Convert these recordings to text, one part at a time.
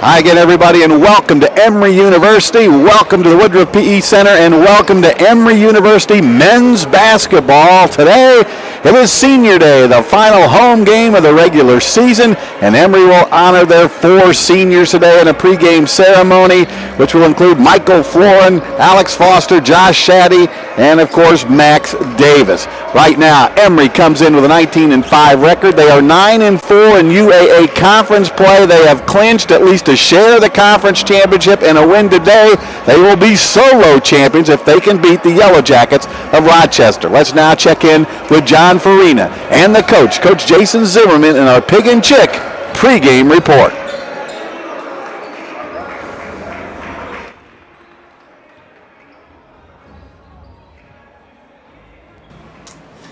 Hi again, everybody, and welcome to Emory University. Welcome to the Woodruff PE Center, and welcome to Emory University men's basketball. Today, it is Senior Day, the final home game of the regular season, and Emory will honor their 4 seniors today in a pregame ceremony, which will include Michael Florin, Alex Foster, Josh Shaddy, and, of course, Max Davis. Right now, Emory comes in with a 19-5 record. They are 9-4 in UAA conference play. They have clinched at least a share of the conference championship, and a win today. They will be solo champions if they can beat the Yellow Jackets of Rochester. Let's now check in with John Farina and the coach, Coach Jason Zimmerman, in our Pig and Chick pregame report.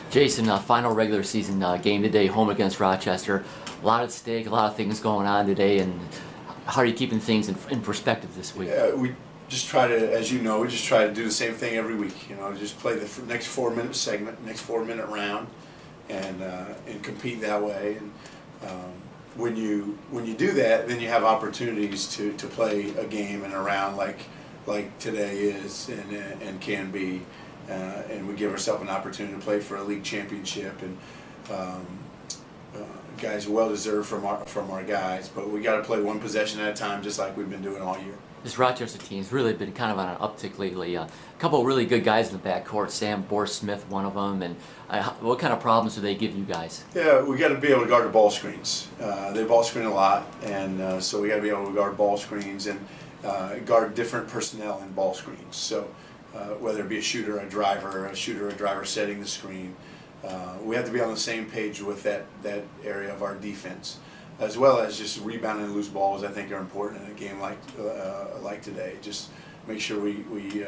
Jason, final regular season game today, home against Rochester. A lot at stake, a lot of things going on today, and how are you keeping things in perspective this week? Yeah, we just try to, as you know, we just try to do the same thing every week. You know, just play the next 4-minute segment, next 4-minute round, and compete that way. And when you do that, then you have opportunities to play a game and a round like today is and can be. And we give ourselves an opportunity to play for a league championship, and guys well deserved from our guys. But we got to play one possession at a time, just like we've been doing all year. This Rochester team's really been kind of on an uptick lately. A couple of really good guys in the backcourt. Sam Bohr-Smith, one of them. And what kind of problems do they give you guys? Yeah, we got to be able to guard the ball screens. They ball screen a lot, and so we got to be able to guard ball screens and guard different personnel in ball screens. So. Whether it be a shooter or a driver setting the screen. We have to be on the same page with that area of our defense, as well as just rebounding and loose balls. I think are important in a game like today. Just make sure we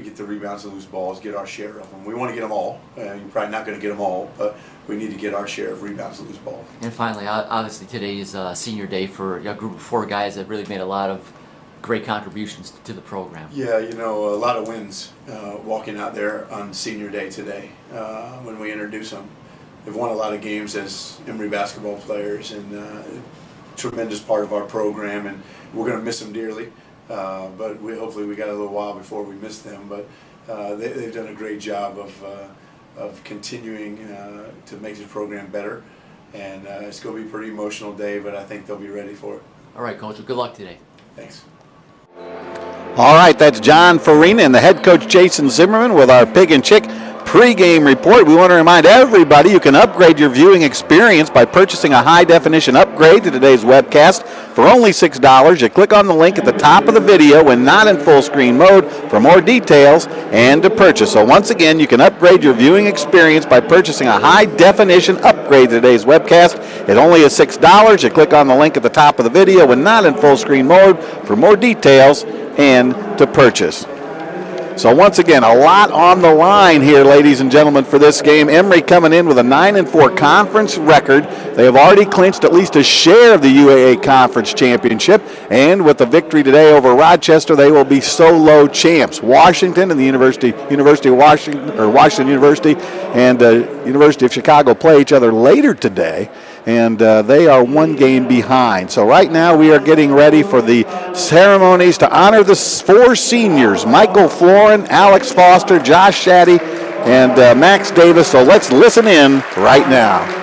get the rebounds and loose balls, get our share of them. We want to get them all. You're probably not going to get them all, but we need to get our share of rebounds and loose balls. And finally, obviously today is Senior Day for a group of 4 guys that really made a lot of great contributions to the program. Yeah, you know, a lot of wins walking out there on Senior Day today when we introduce them. They've won a lot of games as Emory basketball players, and a tremendous part of our program, and we're going to miss them dearly. But hopefully we got a little while before we miss them. But they've done a great job of continuing to make this program better. And it's going to be a pretty emotional day, but I think they'll be ready for it. All right, Coach. Well, good luck today. Thanks. All right, that's John Farina and the head coach Jason Zimmerman with our Pig and Chick pregame report. We want to remind everybody you can upgrade your viewing experience by purchasing a high-definition upgrade to today's webcast for only $6. You click on the link at the top of the video when not in full screen mode for more details and to purchase. So once again, you can upgrade your viewing experience by purchasing a high-definition upgrade to today's webcast. It only is $6. You click on the link at the top of the video when not in full screen mode for more details and to purchase. So once again, a lot on the line here, ladies and gentlemen, for this game. Emory coming in with a 9-4 conference record. They have already clinched at least a share of the UAA conference championship, and with the victory today over Rochester, they will be solo champs. Washington and the Washington University and University of Chicago play each other later today, and they are 1 game behind. So right now we are getting ready for the ceremonies to honor the 4 seniors, Michael Florin, Alex Foster, Josh Shaddy, and Max Davis. So let's listen in right now.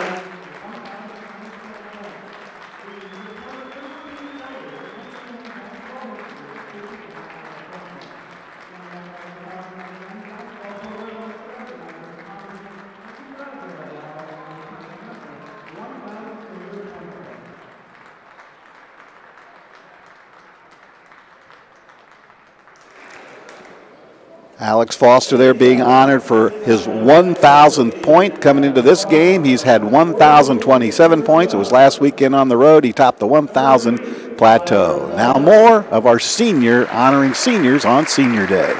Alex Foster there being honored for his 1,000th point coming into this game. He's had 1,027 points. It was last weekend on the road. He topped the 1,000 plateau. Now more of our senior honoring seniors on Senior Day.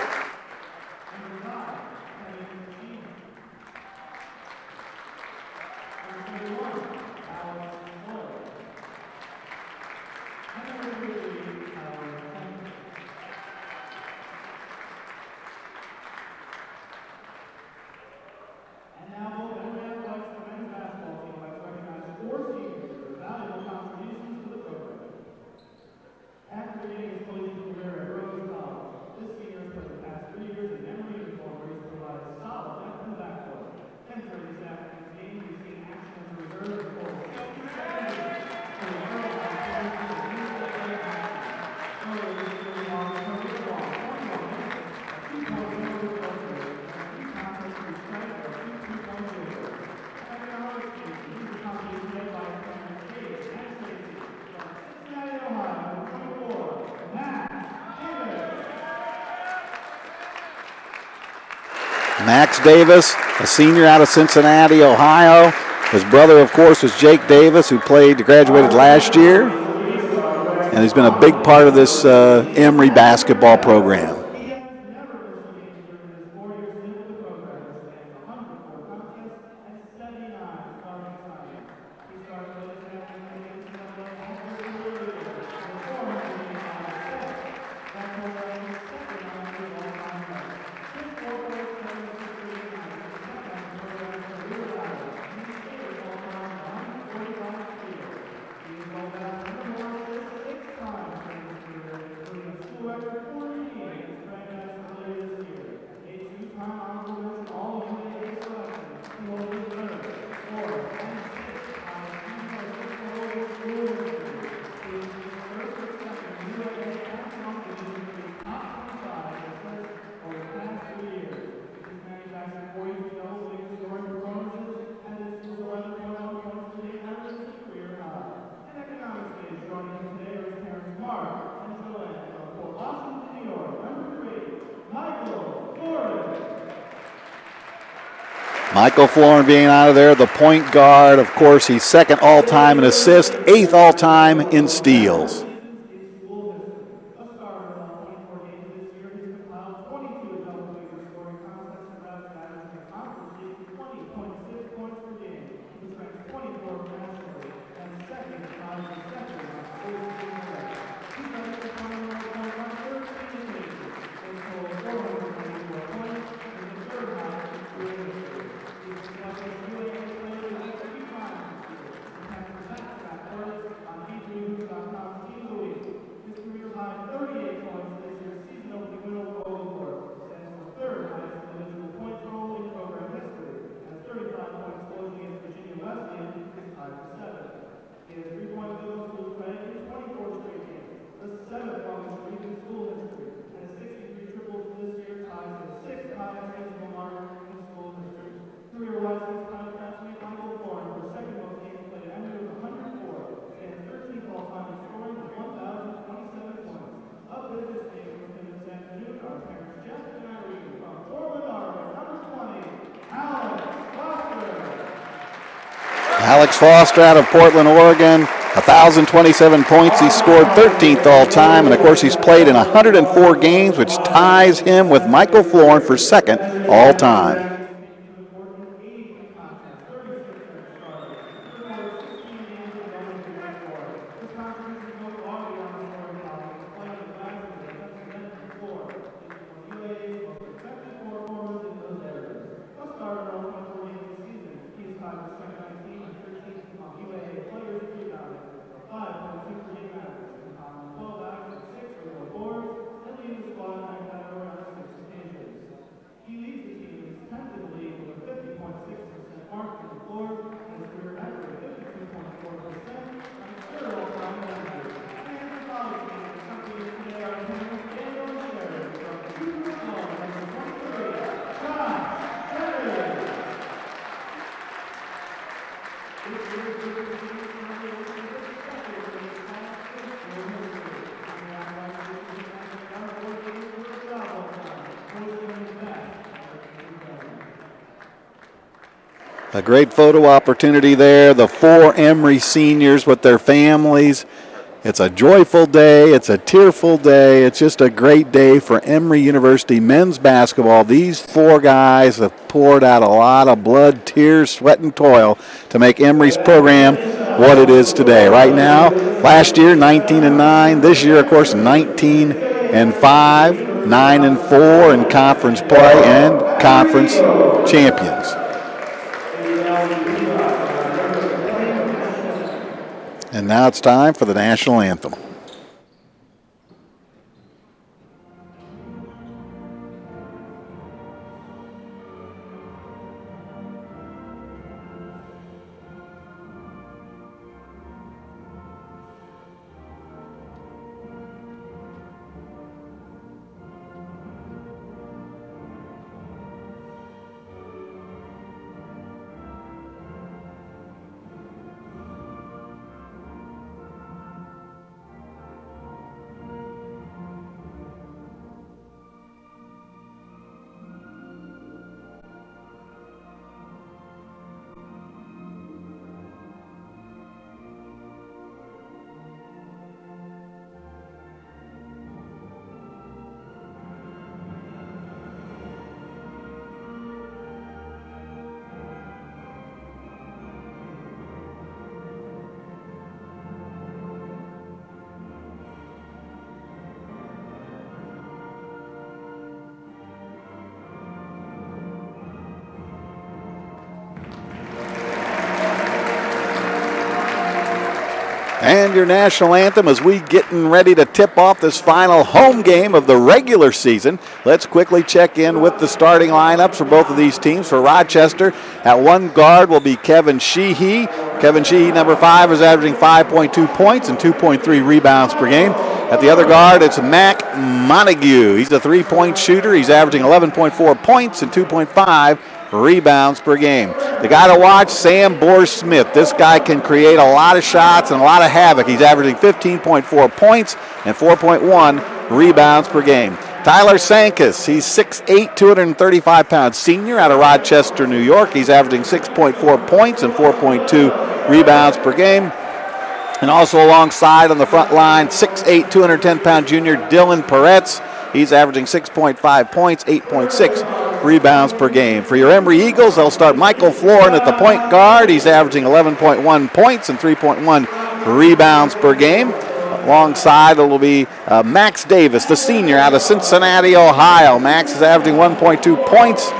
Max Davis, a senior out of Cincinnati, Ohio. His brother, of course, was Jake Davis, who graduated last year. And he's been a big part of this Emory basketball program. Michael Florin being out of there, the point guard. Of course, he's second all-time in assists, 8th all-time in steals. Alex Foster out of Portland, Oregon, 1,027 points. He scored 13th all-time, and of course he's played in 104 games, which ties him with Michael Florin for second all-time. A great photo opportunity there. The 4 Emory seniors with their families. It's a joyful day. It's a tearful day. It's just a great day for Emory University men's basketball. These 4 guys have poured out a lot of blood, tears, sweat, and toil to make Emory's program what it is today. Right now, last year, 19-9. This year, of course, 19-5, 9-4 in conference play and conference champions. And now it's time for the national anthem. And your national anthem as we getting ready to tip off this final home game of the regular season. Let's quickly check in with the starting lineups for both of these teams. For Rochester, at one guard will be Kevin Sheehy. Kevin Sheehy, number 5, is averaging 5.2 points and 2.3 rebounds per game. At the other guard, it's Mac Montague. He's a three-point shooter. He's averaging 11.4 points and 2.5 rebounds per game. The guy to watch, Sam Bohr-Smith. This guy can create a lot of shots and a lot of havoc. He's averaging 15.4 points and 4.1 rebounds per game. Tyler Sankus, he's 6'8", 235-pound senior out of Rochester, New York. He's averaging 6.4 points and 4.2 rebounds per game. And also alongside on the front line, 6'8", 210-pound junior Dylan Peretz. He's averaging 6.5 points, 8.6 rebounds per game. For your Emory Eagles, they'll start Michael Florin at the point guard. He's averaging 11.1 points and 3.1 rebounds per game. Alongside it will be Max Davis, the senior out of Cincinnati, Ohio. Max is averaging 1.2 points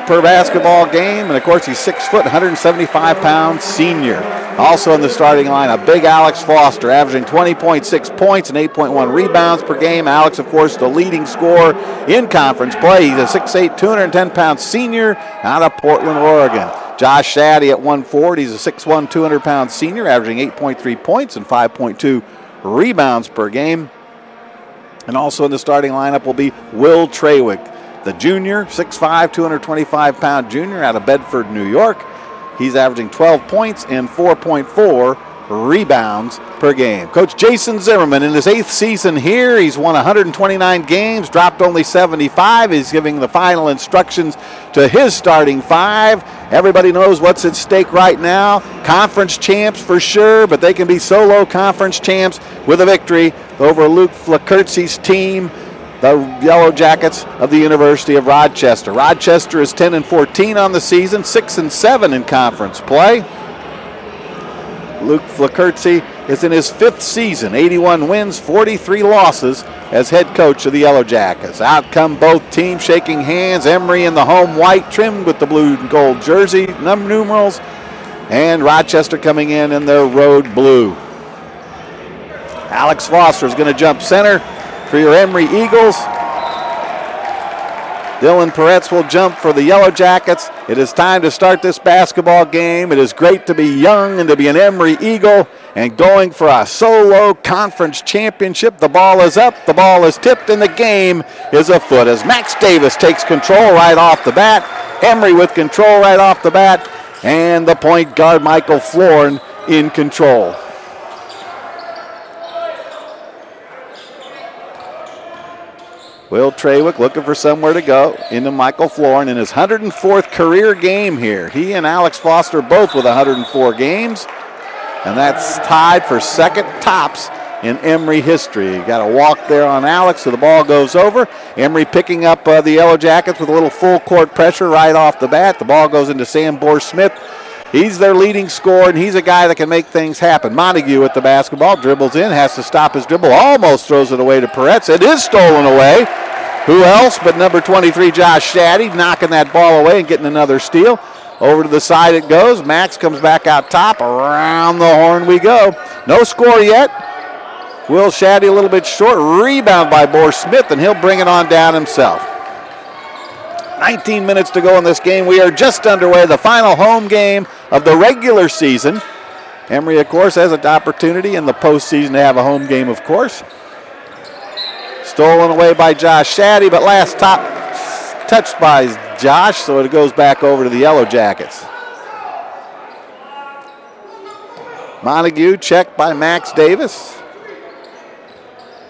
per basketball game. And, of course, he's 6 foot, 175-pound senior. Also in the starting lineup, big Alex Foster, averaging 20.6 points and 8.1 rebounds per game. Alex, of course, the leading scorer in conference play. He's a 6'8", 210-pound senior out of Portland, Oregon. Josh Shaddy at 1'4", he's a 6'1", 200-pound senior, averaging 8.3 points and 5.2 rebounds per game. And also in the starting lineup will be Will Trawick, the junior, 6'5", 225-pound junior out of Bedford, New York. He's averaging 12 points and 4.4 rebounds per game. Coach Jason Zimmerman in his 8th season here. He's won 129 games, dropped only 75. He's giving the final instructions to his starting 5. Everybody knows what's at stake right now. Conference champs for sure, but they can be solo conference champs with a victory over Luke Flakertzy's team, the Yellow Jackets of the University of Rochester. Rochester is 10-14 on the season, 6-7 in conference play. Luke Flakertzy is in his 5th season, 81 wins, 43 losses as head coach of the Yellow Jackets. Out come both teams shaking hands. Emory in the home white, trimmed with the blue and gold jersey numerals, and Rochester coming in their road blue. Alex Foster is going to jump center for your Emory Eagles. Dylan Peretz will jump for the Yellow Jackets. It is time to start this basketball game. It is great to be young and to be an Emory Eagle and going for a solo conference championship. The ball is up, the ball is tipped, and the game is afoot as Max Davis takes control right off the bat. Emory with control right off the bat, and the point guard Michael Florin in control. Will Trawick looking for somewhere to go into Michael Florin in his 104th career game here. He and Alex Foster both with 104 games, and that's tied for second tops in Emory history. You got a walk there on Alex, so the ball goes over. Emory picking up the Yellow Jackets with a little full court pressure right off the bat. The ball goes into Sam Bohr-Smith. He's their leading scorer, and he's a guy that can make things happen. Montague with the basketball, dribbles in, has to stop his dribble, almost throws it away to Peretz. It is stolen away. Who else but number 23, Josh Shaddy, knocking that ball away and getting another steal. Over to the side it goes. Max comes back out top. Around the horn we go. No score yet. Will Shaddy a little bit short. Rebound by Bohr-Smith, and he'll bring it on down himself. 19 minutes to go in this game. We are just underway, the final home game of the regular season. Emory, of course, has an opportunity in the postseason to have a home game, of course. Stolen away by Josh Shaddy, but last touched by Josh, so it goes back over to the Yellow Jackets. Montague checked by Max Davis.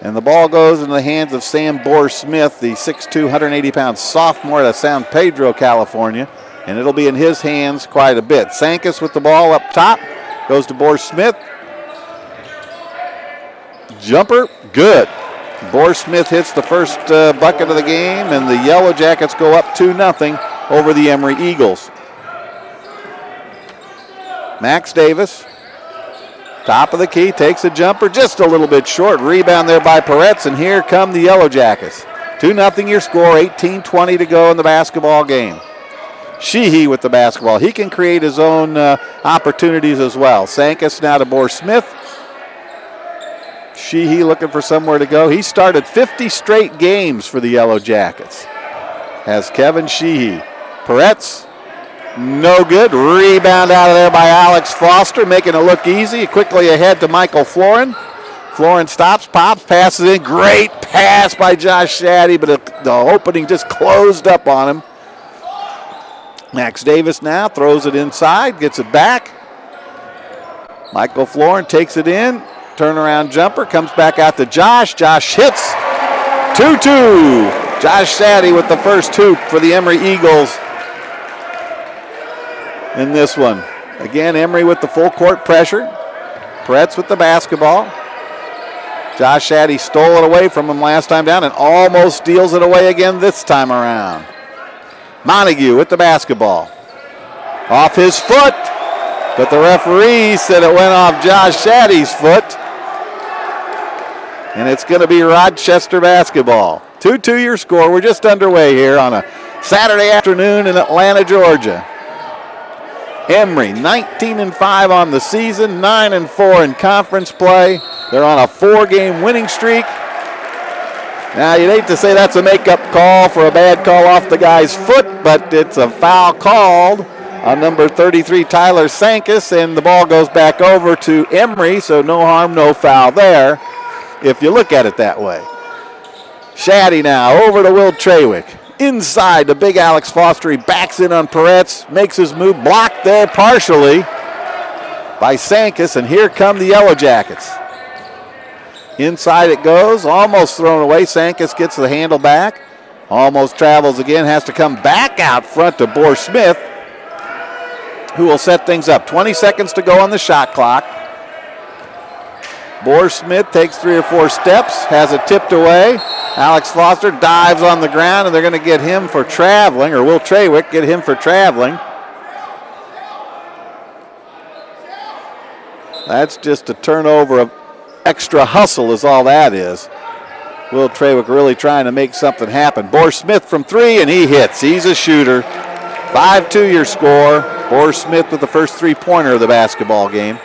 And the ball goes into the hands of Sam Bohr-Smith, the 6'2", 180-pound sophomore out of San Pedro, California. And it'll be in his hands quite a bit. Sankus with the ball up top. Goes to Bohr-Smith. Jumper, good. Bohr-Smith hits the first bucket of the game, and the Yellow Jackets go up 2-0 over the Emory Eagles. Max Davis, top of the key, takes a jumper, just a little bit short. Rebound there by Peretz, and here come the Yellow Jackets. 2-0 your score, 18:20 to go in the basketball game. Sheehy with the basketball. He can create his own opportunities as well. Sankus now to Bohr-Smith. Sheehy looking for somewhere to go. He started 50 straight games for the Yellow Jackets. Has Kevin Sheehy. Peretz, no good. Rebound out of there by Alex Foster, making it look easy. Quickly ahead to Michael Florin. Florin stops, pops, passes in. Great pass by Josh Shaddy, but the opening just closed up on him. Max Davis now throws it inside, gets it back. Michael Florin takes it in. Turnaround jumper, comes back out to Josh. Josh hits. 2-2. Josh Shaddy with the first hoop for the Emory Eagles in this one. Again, Emory with the full court pressure. Peretz with the basketball. Josh Shaddy stole it away from him last time down and almost steals it away again this time around. Montague with the basketball. Off his foot, but the referee said it went off Josh Shaddy's foot. And it's going to be Rochester basketball. 2-2 your score. We're just underway here on a Saturday afternoon in Atlanta, Georgia. Emory 19-5 on the season, 9-4 in conference play. They're on a 4-game winning streak. Now, you'd hate to say that's a makeup call for a bad call off the guy's foot, but it's a foul called on number 33, Tyler Sankis, and the ball goes back over to Emory, so no harm, no foul there, if you look at it that way. Shaddy now over to Will Trawick. Inside to big Alex Foster. He backs in on Peretz, makes his move, blocked there partially by Sankis, and here come the Yellow Jackets. Inside it goes, almost thrown away. Sankis gets the handle back, almost travels again, has to come back out front to Boar Smith, who will set things up. 20 seconds to go on the shot clock. Boar Smith takes 3 or 4 steps, has it tipped away. Alex Foster dives on the ground, and they're going to get him for traveling, or Will Trawick get him for traveling. That's just a turnover of extra hustle is all that is. Will Trawick really trying to make something happen. Boar Smith from 3, and he hits. He's a shooter. 5-2 your score. Boar Smith with the first 3-pointer of the basketball game.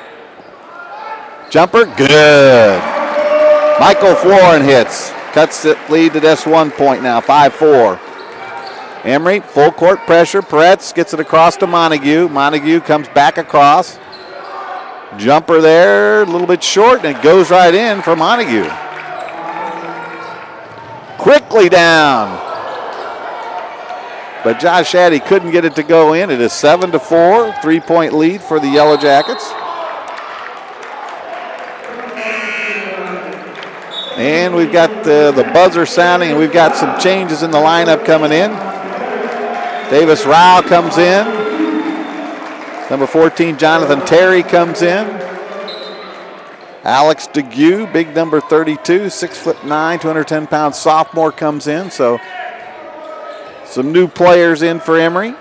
Jumper, good. Michael Florin hits. Cuts the lead to just 1 point now, 5-4. Emory, full court pressure. Peretz gets it across to Montague. Montague comes back across. Jumper there, a little bit short, and it goes right in for Montague. Quickly down. But Josh Shaddy couldn't get it to go in. It is 7-4, 3-point lead for the Yellow Jackets. And we've got the buzzer sounding, and we've got some changes in the lineup coming in. Davis Rao comes in. Number 14, Jonathan Terry comes in. Alex DeGue, big number 32, 6'9", 210-pound sophomore comes in. So some new players in for Emory.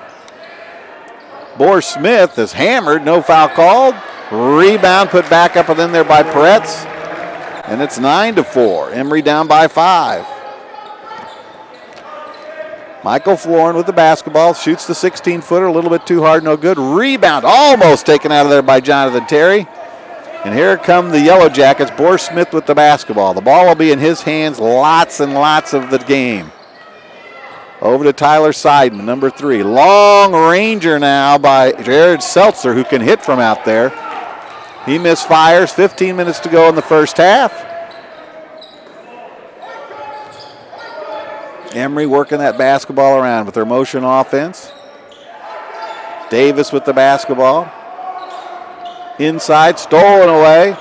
Boar Smith is hammered, no foul called. Rebound put back up and in there by Peretz. And it's 9-4. Emory down by 5. Michael Florin with the basketball. Shoots the 16-footer. A little bit too hard, no good. Rebound almost taken out of there by Jonathan Terry. And here come the Yellow Jackets. Boar Smith with the basketball. The ball will be in his hands lots and lots of the game. Over to Tyler Seidman, number 3. Long ranger now by Jared Seltzer, who can hit from out there. He misfires. 15 minutes to go in the first half. Emory working that basketball around with their motion offense. Davis with the basketball. Inside, stolen away.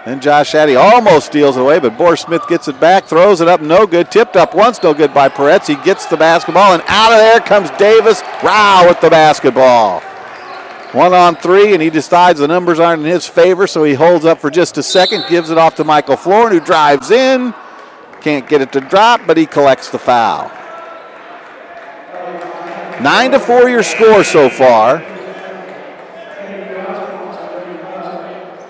Then Josh Shaddy almost steals it away, but Boar Smith gets it back, throws it up, no good. Tipped up once, no good by Peretz. He gets the basketball, and out of there comes Davis Rao with the basketball. 1 on 3, and he decides the numbers aren't in his favor, so he holds up for just a second, gives it off to Michael Florin, who drives in. Can't get it to drop, but he collects the foul. 9-4 your score so far.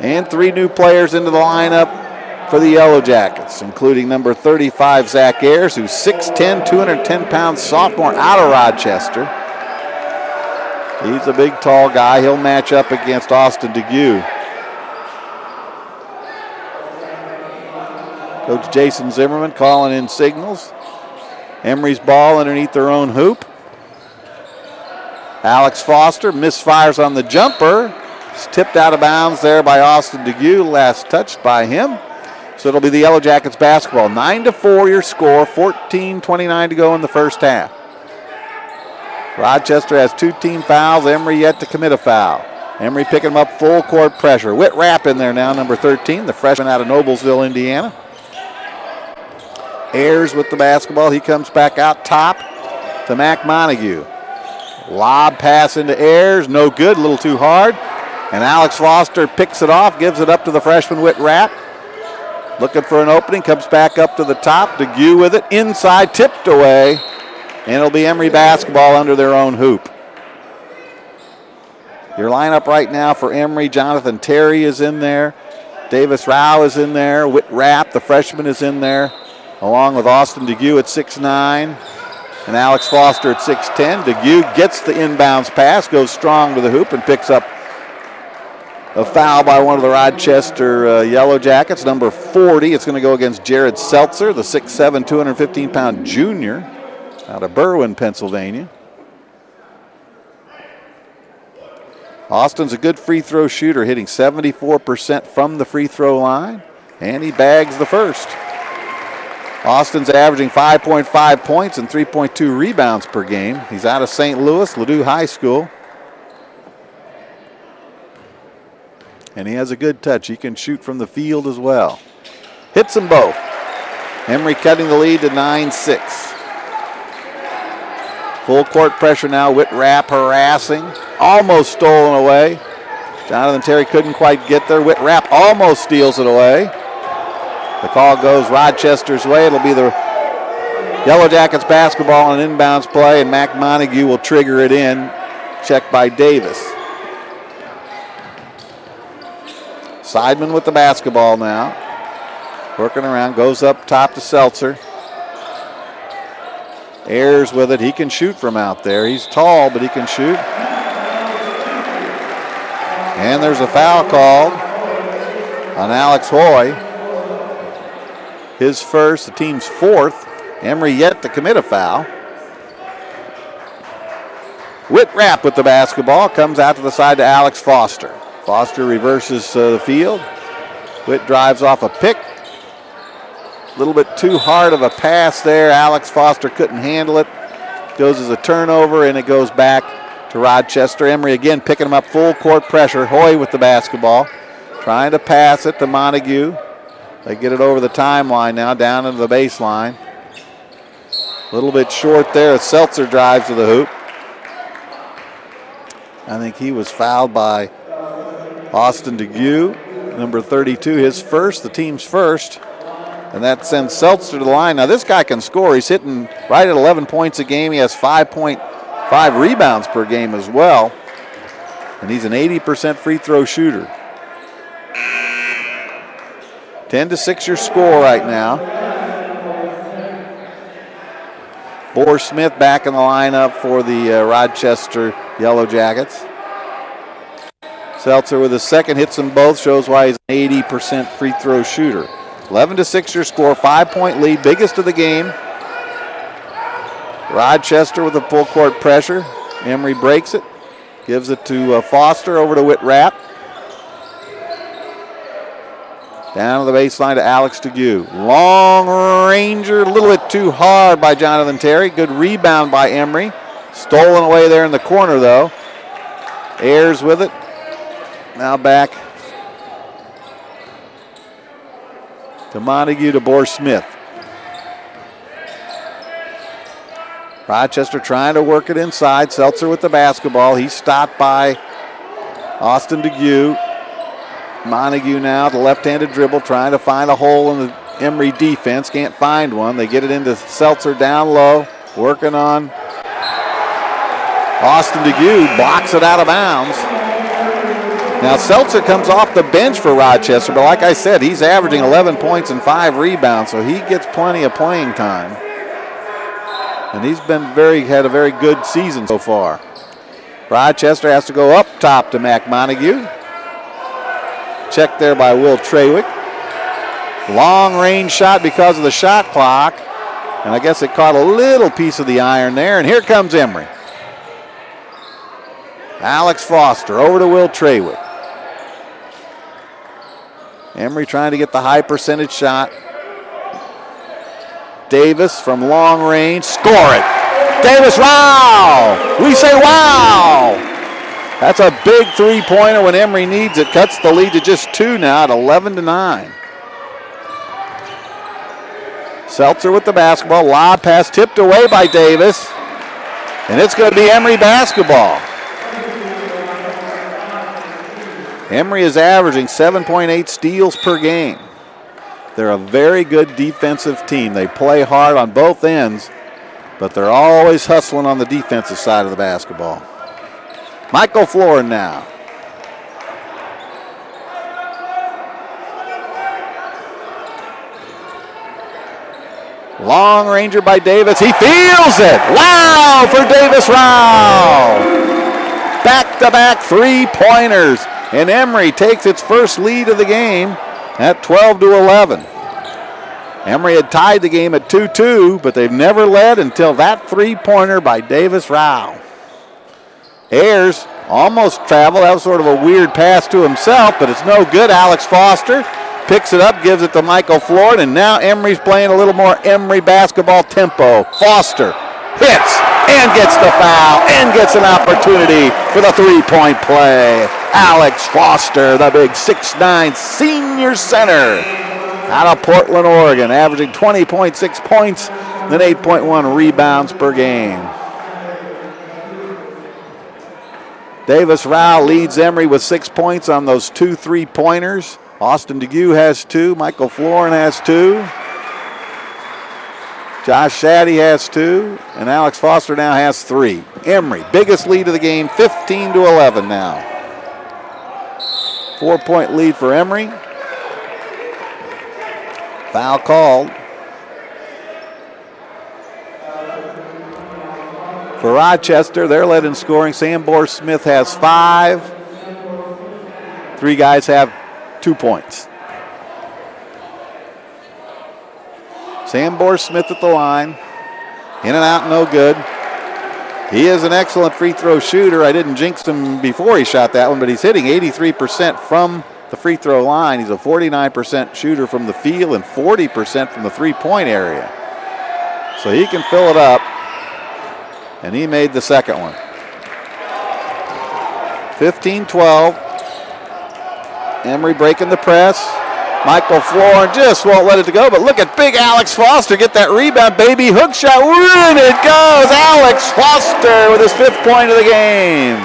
And 3 new players into the lineup for the Yellow Jackets, including number 35, Zac Ayers, who's 6'10", 210-pound sophomore out of Rochester. He's a big, tall guy. He'll match up against Austin DeGue. Coach Jason Zimmerman calling in signals. Emory's ball underneath their own hoop. Alex Foster misfires on the jumper. It's tipped out of bounds there by Austin DeGue. Last touched by him. So it'll be the Yellow Jackets basketball. 9-4 your score. 14:29 to go in the first half. Rochester has 2 team fouls. Emory yet to commit a foul. Emory picking them up full court pressure. Whit Rapp in there now, number 13, the freshman out of Noblesville, Indiana. Ayers with the basketball. He comes back out top to Mac Montague. Lob pass into Ayers. No good, a little too hard. And Alex Foster picks it off, gives it up to the freshman Whit Rapp. Looking for an opening, comes back up to the top. DeGue with it, inside, tipped away. And it'll be Emory basketball under their own hoop. Your lineup right now for Emory, Jonathan Terry is in there. Davis Rao is in there. Whit Rapp, the freshman, is in there, along with Austin DeGue at 6'9", and Alex Foster at 6'10". DeGue gets the inbounds pass, goes strong to the hoop, and picks up a foul by one of the Rochester Yellow Jackets, number 40. It's going to go against Jared Seltzer, the 6'7", 215-pound junior out of Berwyn, Pennsylvania. Austin's a good free throw shooter, hitting 74% from the free throw line, and he bags the first. Austin's averaging 5.5 points and 3.2 rebounds per game. He's out of St. Louis, Ladue High School. And he has a good touch. He can shoot from the field as well. Hits them both. Emory cutting the lead to 9-6. Full court pressure now. Whit Rapp harassing. Almost stolen away. Jonathan Terry couldn't quite get there. Whit Rapp almost steals it away. The call goes Rochester's way. It'll be the Yellow Jackets basketball on an inbounds play, and Mac Montague will trigger it in. Checked by Davis. Seidman with the basketball now. Working around, goes up top to Seltzer. Ayers with it. He can shoot from out there. He's tall, but he can shoot. And there's a foul called on Alex Hoy. His first, the team's fourth. Emory yet to commit a foul. Whit Rapp with the basketball. Comes out to the side to Alex Foster. Foster reverses the field. Whit drives off a pick. A little bit too hard of a pass there. Alex Foster couldn't handle it. Goes as a turnover, and it goes back to Rochester. Emory again picking him up full court pressure. Hoy with the basketball. Trying to pass it to Montague. They get it over the timeline now, down into the baseline. A little bit short there as Seltzer drives to the hoop. I think he was fouled by Austin DeGue, number 32, his first, the team's first. And that sends Seltzer to the line. Now this guy can score. He's hitting right at 11 points a game. He has 5.5 rebounds per game as well. And he's an 80% free throw shooter. 10-6 your score right now. Boar Smith back in the lineup for the Rochester Yellow Jackets. Seltzer with his second, hits them both, shows why he's an 80% free throw shooter. 11-6 your score, 5-point lead, biggest of the game. Rochester with the full court pressure. Emory breaks it, gives it to Foster, over to Whit Rapp. Down to the baseline to Alex DeGue. Long ranger, a little bit too hard by Jonathan Terry. Good rebound by Emory. Stolen away there in the corner though. Ayers with it. Now back to Montague to Boar Smith. Rochester trying to work it inside. Seltzer with the basketball. He's stopped by Austin DeGue. Montague now, the left-handed dribble, trying to find a hole in the Emory defense. Can't find one. They get it into Seltzer down low. Working on Austin DeGue. Blocks it out of bounds. Now Seltzer comes off the bench for Rochester, but like I said, he's averaging 11 points and 5 rebounds, so he gets plenty of playing time. And he's been had a very good season so far. Rochester has to go up top to Mac Montague. Checked there by Will Trawick. Long range shot because of the shot clock. And I guess it caught a little piece of the iron there. And here comes Emory. Alex Foster over to Will Trawick. Emory trying to get the high percentage shot. Davis from long range. Score it. Davis Rao. We say wow. That's a big three-pointer when Emory needs it. Cuts the lead to just 2 now at 11-9. Seltzer with the basketball. Lob pass tipped away by Davis. And it's going to be Emory basketball. Emory is averaging 7.8 steals per game. They're a very good defensive team. They play hard on both ends, but they're always hustling on the defensive side of the basketball. Michael Florin now. Long ranger by Davis. He feels it. Wow for Davis Rao. Back-to-back three-pointers. And Emory takes its first lead of the game at 12-11. Emory had tied the game at 2-2, but they've never led until that three-pointer by Davis Rao. Ayers almost traveled. That was sort of a weird pass to himself, but it's no good. Alex Foster picks it up, gives it to Michael Florin, and now Emory's playing a little more Emory basketball tempo. Foster hits and gets the foul and gets an opportunity for the three-point play. Alex Foster, the big 6'9" senior center out of Portland, Oregon, averaging 20.6 points and 8.1 rebounds per game. Davis Rao leads Emory with 6 points on those 2 3-pointers. Austin DeGue has 2. Michael Florin has 2. Josh Shaddy has 2. And Alex Foster now has 3. Emory, biggest lead of the game, 15-11 now. 4-point lead for Emory. Foul called. For Rochester, they're led in scoring. Sam Bohr-Smith has 5. 3 guys have 2 points. Sam Bohr-Smith at the line. In and out, no good. He is an excellent free throw shooter. I didn't jinx him before he shot that one, but he's hitting 83% from the free throw line. He's a 49% shooter from the field and 40% from the three-point area. So he can fill it up. And he made the second one. 15-12. Emory breaking the press. Michael Florin just won't let it go, but look at big Alex Foster get that rebound. Baby hook shot. In it goes. Alex Foster with his 5th point of the game.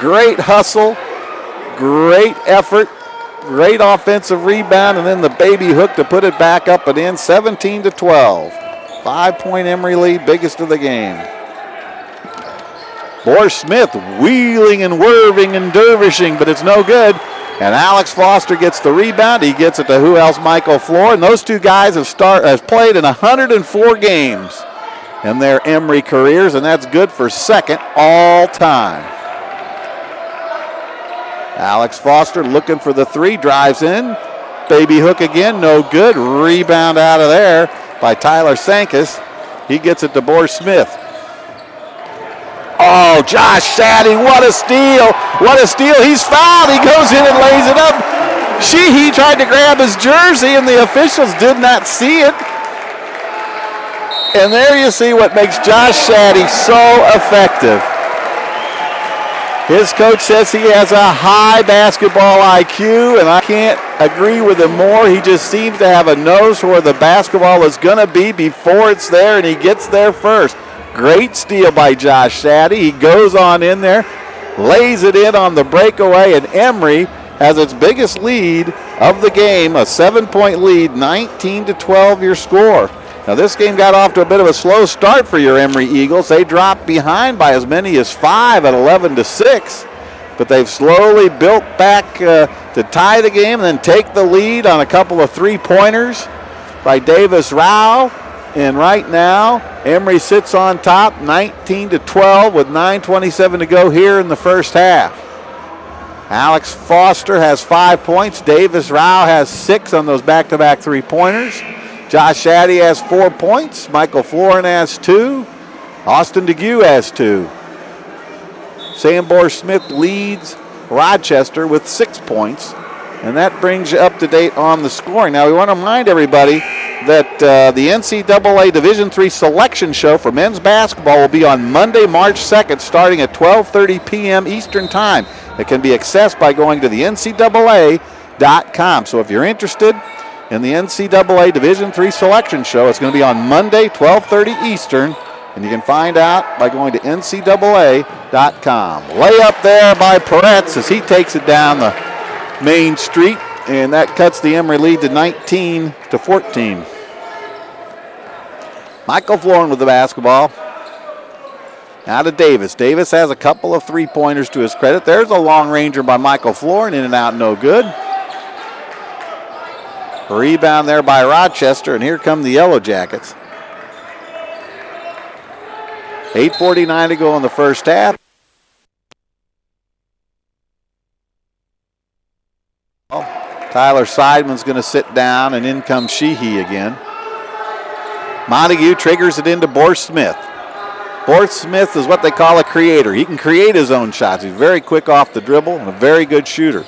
Great hustle. Great effort. Great offensive rebound, and then the baby hook to put it back up and in. 17-12. 5-point Emory lead, biggest of the game. Bohr-Smith wheeling and whirving and dervishing, but it's no good. And Alex Foster gets the rebound. He gets it to who else? Michael Florin. Those 2 guys have played in 104 games in their Emory careers, and that's good for 2nd all time. Alex Foster looking for the 3, drives in. Baby hook again, no good. Rebound out of there by Tyler Sankus. He gets it to Bohr-Smith. Oh, Josh Shaddy, what a steal. What a steal. He's fouled. He goes in and lays it up. He tried to grab his jersey, and the officials did not see it. And there you see what makes Josh Shaddy so effective. His coach says he has a high basketball IQ, and I can't agree with him more. He just seems to have a nose for where the basketball is going to be before it's there, and he gets there first. Great steal by Josh Shaddy. He goes on in there, lays it in on the breakaway, and Emory has its biggest lead of the game, a 7-point lead, 19-12 your score. Now this game got off to a bit of a slow start for your Emory Eagles. They dropped behind by as many as 5 at 11-6, but they've slowly built back to tie the game and then take the lead on a couple of 3-pointers by Davis Rao. And right now, Emory sits on top, 19-12 with 9:27 to go here in the first half. Alex Foster has 5 points. Davis Rao has 6 on those back-to-back three-pointers. Josh Shaddy has 4 points. Michael Florin has 2. Austin DeGue has 2. Sambor Smith leads Rochester with 6 points. And that brings you up to date on the scoring. Now, we want to remind everybody that the NCAA Division III selection show for men's basketball will be on Monday, March 2nd, starting at 12:30 p.m. Eastern Time. It can be accessed by going to the NCAA.com. So if you're interested in the NCAA Division III selection show, it's going to be on Monday, 12:30 Eastern, and you can find out by going to NCAA.com. Layup there by Peretz as he takes it down the main street, and that cuts the Emory lead to 19-14. Michael Florin with the basketball. Now to Davis. Davis has a couple of three-pointers to his credit. There's a long ranger by Michael Florin, in and out, no good. A rebound there by Rochester, and here come the Yellow Jackets. 8:49 to go in the first half. Tyler Seidman's going to sit down, and in comes Sheehy again. Montague triggers it into Borth Smith. Borth Smith is what they call a creator. He can create his own shots. He's very quick off the dribble and a very good shooter.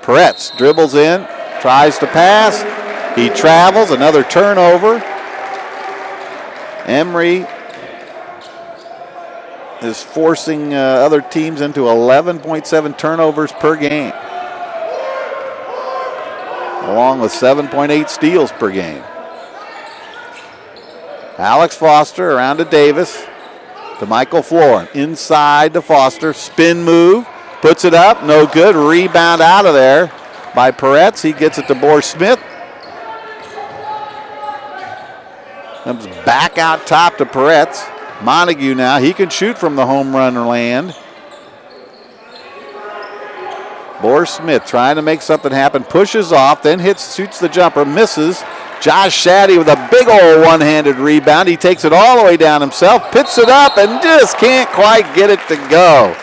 Peretz dribbles in, tries to pass. He travels, another turnover. Emory is forcing other teams into 11.7 turnovers per game, along with 7.8 steals per game. Alex Foster around to Davis, to Michael Florin. Inside to Foster, spin move, puts it up, no good. Rebound out of there by Peretz. He gets it to Borth Smith. Comes back out top to Peretz. Montague now, he can shoot from the home run land. Borth Smith trying to make something happen, pushes off, then shoots the jumper, misses. Josh Shaddy with a big old one-handed rebound. He takes it all the way down himself, picks it up, and just can't quite get it to go.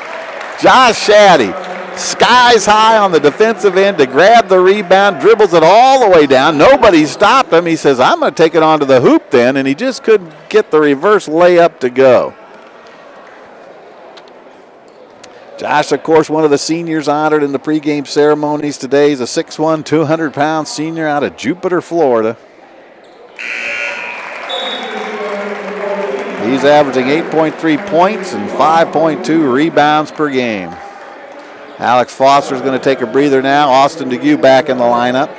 Josh Shaddy, skies high on the defensive end to grab the rebound, dribbles it all the way down. Nobody stopped him. He says, I'm going to take it onto the hoop then, and he just couldn't get the reverse layup to go. Josh, of course, one of the seniors honored in the pregame ceremonies today. He's a 6'1", 200-pound senior out of Jupiter, Florida. He's averaging 8.3 points and 5.2 rebounds per game. Alex Foster's going to take a breather now. Austin DeGue back in the lineup.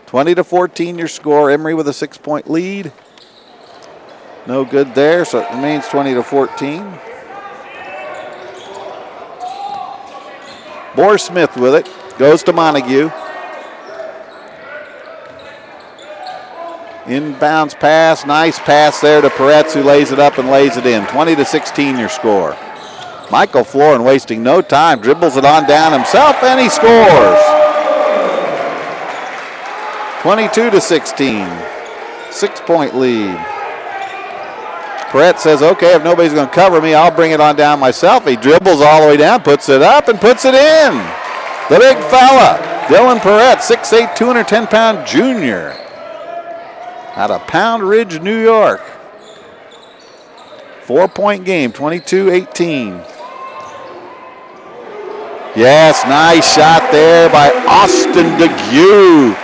(20-14) your score. Emory with a 6-point lead. No good there, so it remains 20-14. Borth Smith with it. Goes to Montague. Inbounds pass. Nice pass there to Peretz, who lays it up and lays it in. 20-16 your score. Michael Florin wasting no time. Dribbles it on down himself, and he scores. 22-16. 6-point lead. Peretz says, okay, if nobody's going to cover me, I'll bring it on down myself. He dribbles all the way down, puts it up, and puts it in. The big fella, Dylan Peretz, 6'8", 210-pound junior out of Pound Ridge, New York. 4-point game, 22-18. Yes, nice shot there by Austin DeGue.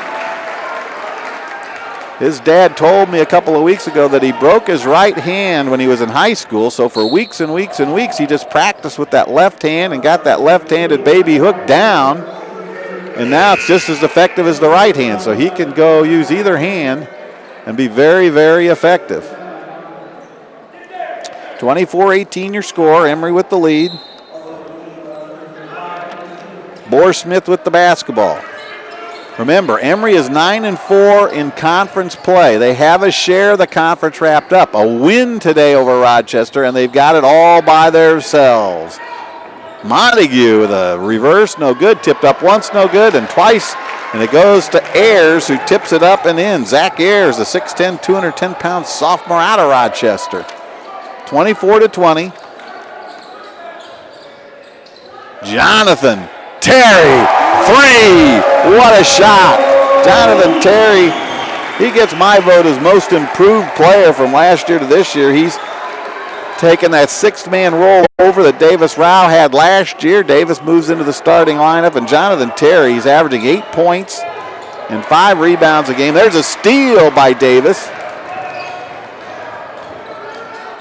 His dad told me a couple of weeks ago that he broke his right hand when he was in high school, so for weeks and weeks and weeks he just practiced with that left hand and got that left-handed baby hook down, and now it's just as effective as the right hand, so he can go use either hand and be very, very effective. 24-18 your score. Emory with the lead. Borth Smith with the basketball. Remember, Emory is 9-4 in conference play. They have a share of the conference wrapped up. A win today over Rochester, and they've got it all by themselves. Montague with a reverse, no good. Tipped up once, no good, and twice. And it goes to Ayers, who tips it up and in. Zac Ayers, a 6'10", 210-pound sophomore out of Rochester. 24-20. Jonathan Terry, 3. What a shot. Jonathan Terry, he gets my vote as most improved player from last year to this year. He's taken that sixth-man role over that Davis Rao had last year. Davis moves into the starting lineup, and Jonathan Terry, he's averaging 8 points and 5 rebounds a game. There's a steal by Davis.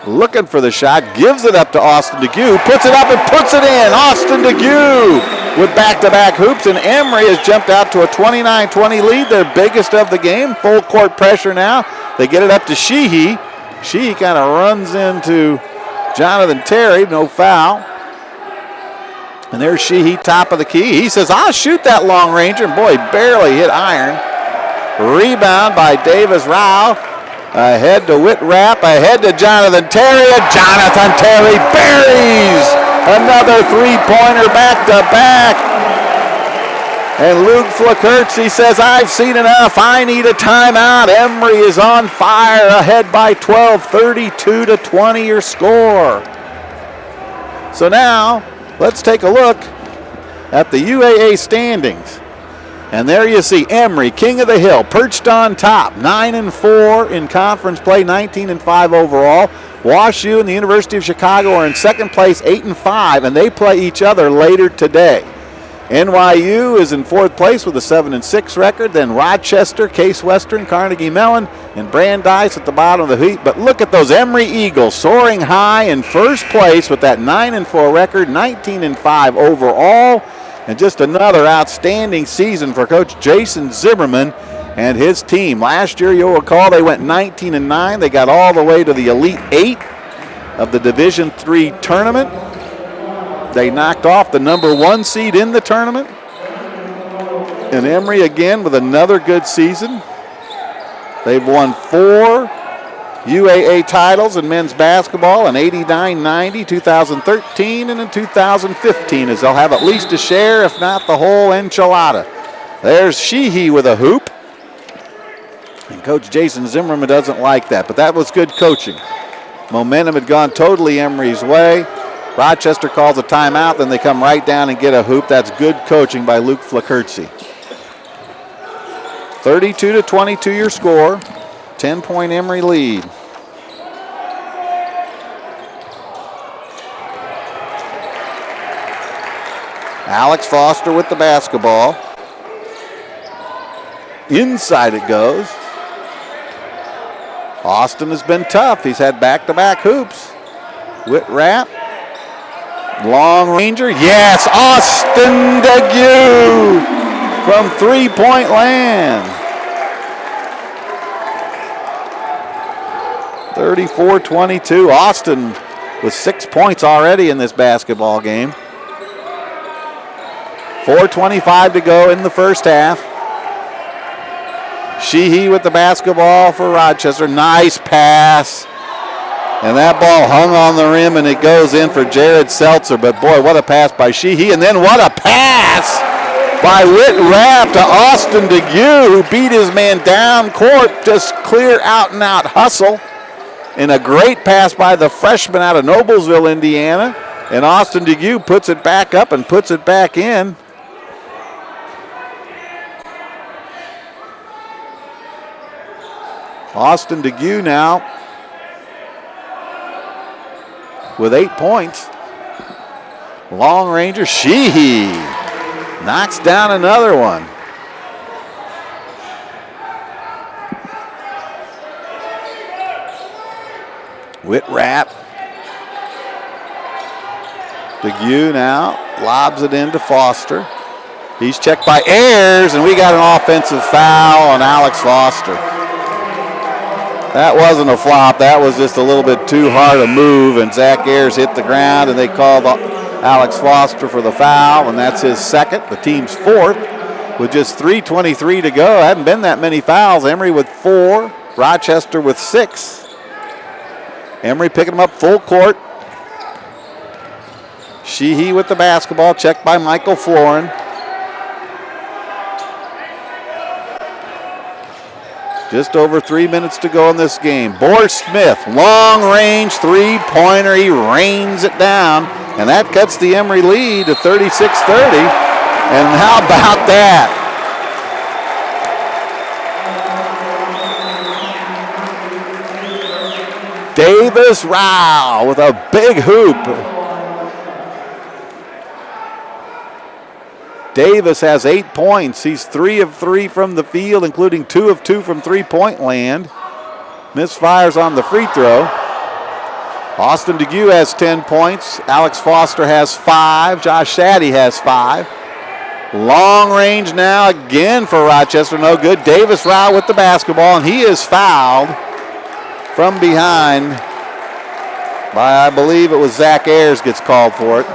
Looking for the shot, gives it up to Austin DeGue, puts it up and puts it in. Austin DeGue with back-to-back hoops, and Emory has jumped out to a 29-20 lead, their biggest of the game. Full court pressure now. They get it up to Sheehy. Sheehy kind of runs into Jonathan Terry, no foul. And there's Sheehy, top of the key. He says, I'll shoot that long ranger, and boy, barely hit iron. Rebound by Davis Rao. Ahead to Whitrapp, ahead to Jonathan Terry, and Jonathan Terry buries another three-pointer back-to-back. And Luke Flakertzy says, I've seen enough, I need a timeout. Emory is on fire, ahead by 12, 32-20 your score. So now, let's take a look at the UAA standings. And there you see Emory, king of the hill, perched on top, 9-4 in conference play, 19-5 overall. WashU and the University of Chicago are in second place, 8-5, and they play each other later today. NYU is in fourth place with a 7-6 record. Then Rochester, Case Western, Carnegie Mellon, and Brandeis at the bottom of the heap. But look at those Emory Eagles soaring high in first place with that 9-4 record, 19-5 overall. And just another outstanding season for Coach Jason Zimmerman and his team. Last year, you'll recall, they went 19-9. They got all the way to the Elite Eight of the Division III tournament. They knocked off the number 1 seed in the tournament. And Emory again with another good season. They've won 4 UAA titles in men's basketball in 89-90, 2013, and in 2015, as they'll have at least a share, if not the whole enchilada. There's Sheehy with a hoop. And Coach Jason Zimmerman doesn't like that, but that was good coaching. Momentum had gone totally Emory's way. Rochester calls a timeout, then they come right down and get a hoop. That's good coaching by Luke Flakertzy. 32-22 your score. 10-point Emory lead. Alex Foster with the basketball. Inside it goes. Austin has been tough. He's had back-to-back hoops. Whitrapp. Long ranger. Yes, Austin DeGue from three-point land. 34-22. Austin with 6 points already in this basketball game. 4:25 to go in the first half. Sheehy with the basketball for Rochester. Nice pass. And that ball hung on the rim and it goes in for Jared Seltzer. But boy, what a pass by Sheehy. And then what a pass by Whitrapp to Austin DeGue, who beat his man down court. Just clear out and out hustle. And a great pass by the freshman out of Noblesville, Indiana. And Austin DeGue puts it back up and puts it back in. Austin DeGue now with 8 points. Long ranger, Sheehy knocks down another one. Whitrapp. DeGue now lobs it into Foster. He's checked by Ayers, and we got an offensive foul on Alex Foster. That wasn't a flop. That was just a little bit too hard a move, and Zac Ayers hit the ground, and they called Alex Foster for the foul, and that's his second, the team's fourth, with just 3:23 to go. Hadn't been that many fouls. Emory with 4, Rochester with 6. Emory picking them up full court. Sheehy with the basketball, checked by Michael Florin. Just over 3 minutes to go in this game. Smith, long-range three-pointer. He rains it down, and that cuts the Emory lead to 36-30. And how about that? Davis Rao with a big hoop. Davis has 8 points. He's 3 of 3 from the field, including 2 of 2 from three-point land. Misfires on the free throw. Austin DeGue has 10 points. Alex Foster has 5. Josh Shaddy has 5. Long range now again for Rochester. No good. Davis Rao with the basketball, and he is fouled from behind by, I believe it was Zac Ayers gets called for it.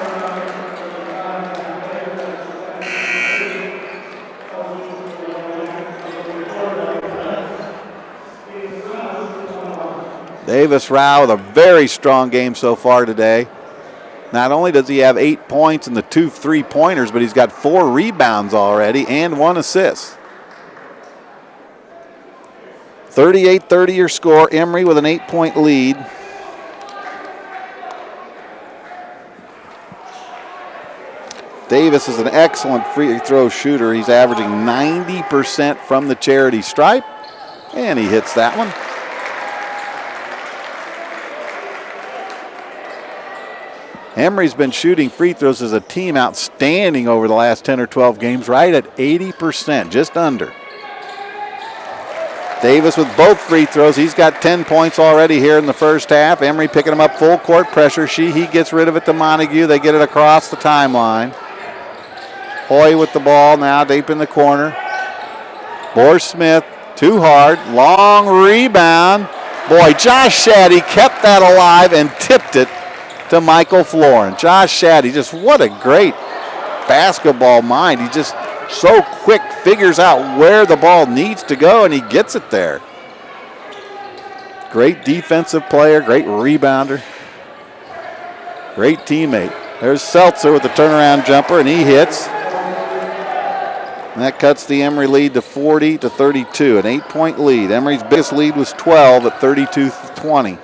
Davis Rao with a very strong game so far today. Not only does he have 8 points and the 2 3-pointers, but he's got 4 rebounds already and 1 assist. 38-30 your score. Emory with an 8-point lead. Davis is an excellent free throw shooter. He's averaging 90% from the charity stripe, and he hits that one. Emory's been shooting free throws as a team outstanding over the last 10 or 12 games, right at 80%, just under. Davis with both free throws. He's got 10 points already here in the first half. Emory picking him up full court pressure. He gets rid of it to Montague. They get it across the timeline. Hoy with the ball now deep in the corner. Smith, too hard. Long rebound. Boy, Josh Shaddy kept that alive and tipped it to Michael Florin. Josh Shaddy, just what a great basketball mind. He just so quick, figures out where the ball needs to go, and he gets it there. Great defensive player, great rebounder, great teammate. There's Seltzer with the turnaround jumper, and he hits. And that cuts the Emory lead to 40-32, an 8-point lead. Emory's biggest lead was 12 at 32-20.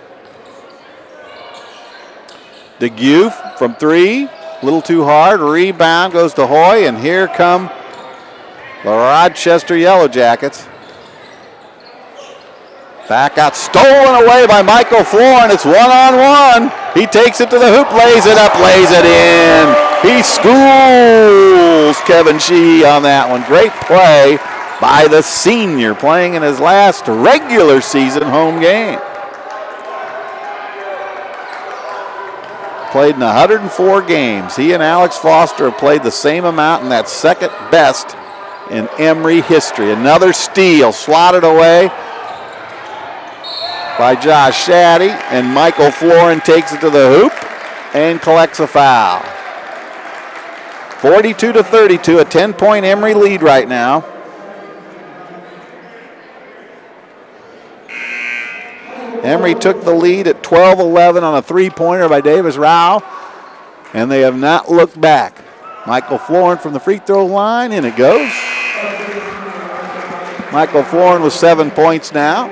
DeGue from 3, a little too hard. Rebound goes to Hoy, and here come the Rochester Yellow Jackets. Back out, stolen away by Michael Florin. It's one-on-one. He takes it to the hoop, lays it up, lays it in. He schools Kevin Sheehy on that one. Great play by the senior, playing in his last regular season home game. Played in 104 games. He and Alex Foster have played the same amount, and that's second best in Emory history. Another steal, swatted away by Josh Shaddy, and Michael Florin takes it to the hoop and collects a foul. 42-32, a 10-point Emory lead right now. Emory took the lead at 12-11 on a three-pointer by Davis Rao, and they have not looked back. Michael Florin from the free throw line, and it goes. Michael Florin with 7 points now.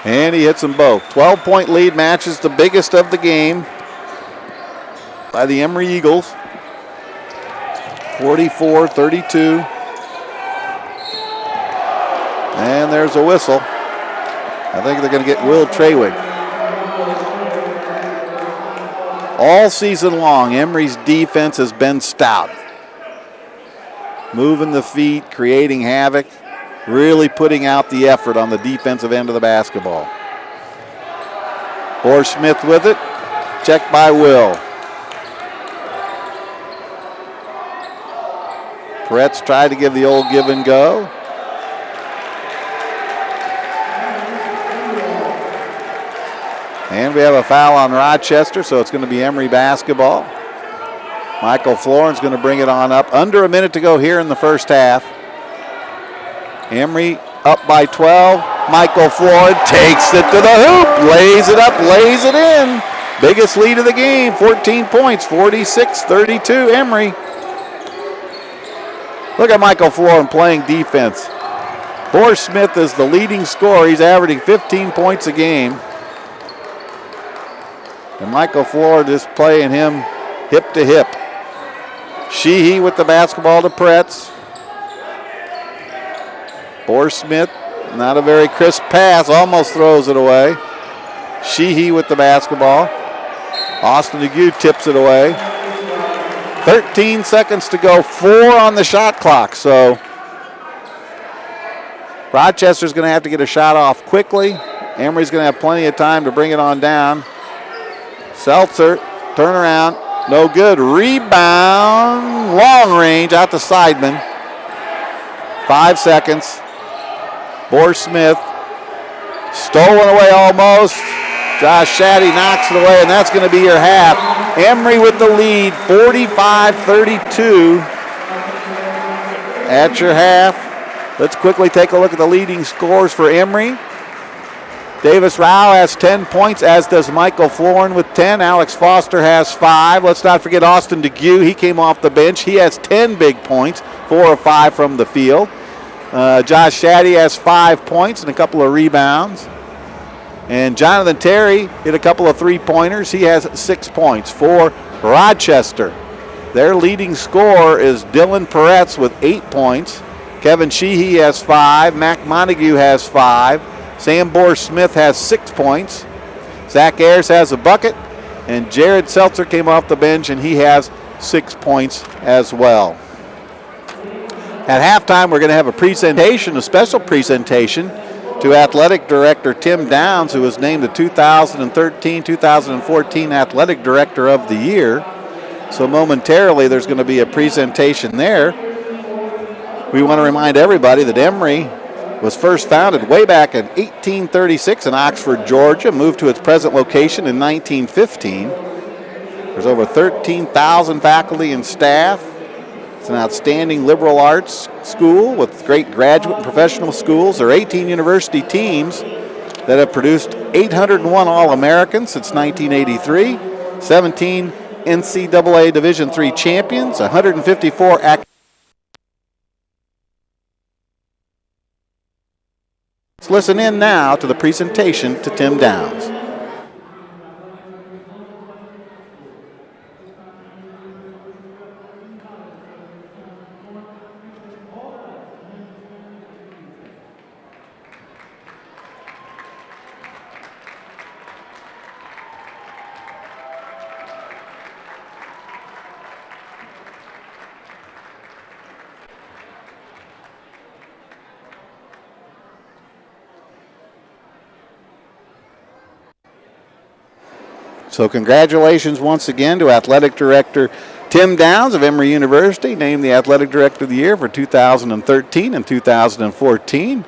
And he hits them both. 12-point lead matches the biggest of the game by the Emory Eagles. 44-32. And there's a whistle. I think they're going to get Will Trawick. All season long, Emory's defense has been stout. Moving the feet, creating havoc, really putting out the effort on the defensive end of the basketball. Smith with it. Checked by Will. Peretz tried to give the old give and go. And we have a foul on Rochester, so it's going to be Emory basketball. Michael Florin's going to bring it on up. Under a minute to go here in the first half. Emory up by 12. Michael Florin takes it to the hoop, lays it up, lays it in. Biggest lead of the game, 14 points, 46-32 Emory. Look at Michael Florin playing defense. Boris Smith is the leading scorer. He's averaging 15 points a game. And Michael Florin just playing him hip to hip. Sheehy with the basketball to Pretz. Boris Smith, not a very crisp pass, almost throws it away. Sheehy with the basketball. Austin DeGue tips it away. 13 seconds to go, 4 on the shot clock. So Rochester's going to have to get a shot off quickly. Emory's going to have plenty of time to bring it on down. Seltzer, turnaround, no good. Rebound, long range, out to Seidman. 5 seconds. Boris Smith, stolen away almost. Josh Shaddy knocks it away, and that's going to be your half. Emory with the lead, 45-32 at your half. Let's quickly take a look at the leading scores for Emory. Davis Rao has 10 points, as does Michael Florin with 10. Alex Foster has 5. Let's not forget Austin DeGue. He came off the bench. He has 10 big points, 4 of 5 from the field. Josh Shaddy has 5 points and a couple of rebounds. And Jonathan Terry hit a couple of three-pointers. He has 6 points for Rochester. Their leading scorer is Dylan Peretz with 8 points. Kevin Sheehy has 5. Mac Montague has 5. Sam Bohr-Smith has 6 points. Zac Ayers has a bucket. And Jared Seltzer came off the bench, and he has 6 points as well. At halftime, we're going to have a presentation, a special presentation, to Athletic Director Tim Downs, who was named the 2013-2014 Athletic Director of the Year. So momentarily, there's going to be a presentation there. We want to remind everybody that Emory was first founded way back in 1836 in Oxford, Georgia, moved to its present location in 1915. There's over 13,000 faculty and staff. It's an outstanding liberal arts school with great graduate and professional schools. There are 18 university teams that have produced 801 All-Americans since 1983, 17 NCAA Division III champions, 154 Let's listen in now to the presentation to Tim Downs. So congratulations once again to Athletic Director Tim Downs of Emory University, named the Athletic Director of the Year for 2013 and 2014.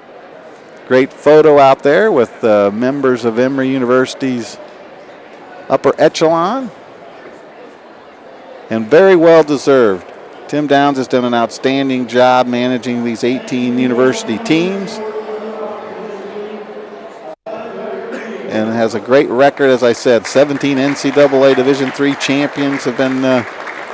Great photo out there with members of Emory University's upper echelon. And very well deserved. Tim Downs has done an outstanding job managing these 18 university teams. And has a great record, as I said. 17 NCAA Division III champions have been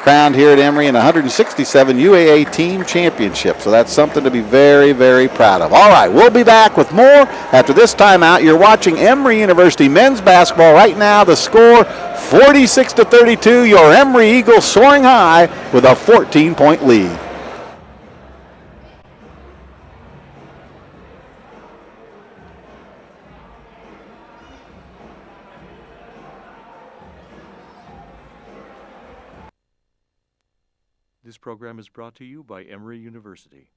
crowned here at Emory, and 167 UAA team championships. So that's something to be very, very proud of. All right, we'll be back with more after this timeout. You're watching Emory University men's basketball right now. The score, 46-32. Your Emory Eagles soaring high with a 14-point lead. This program is brought to you by Emory University.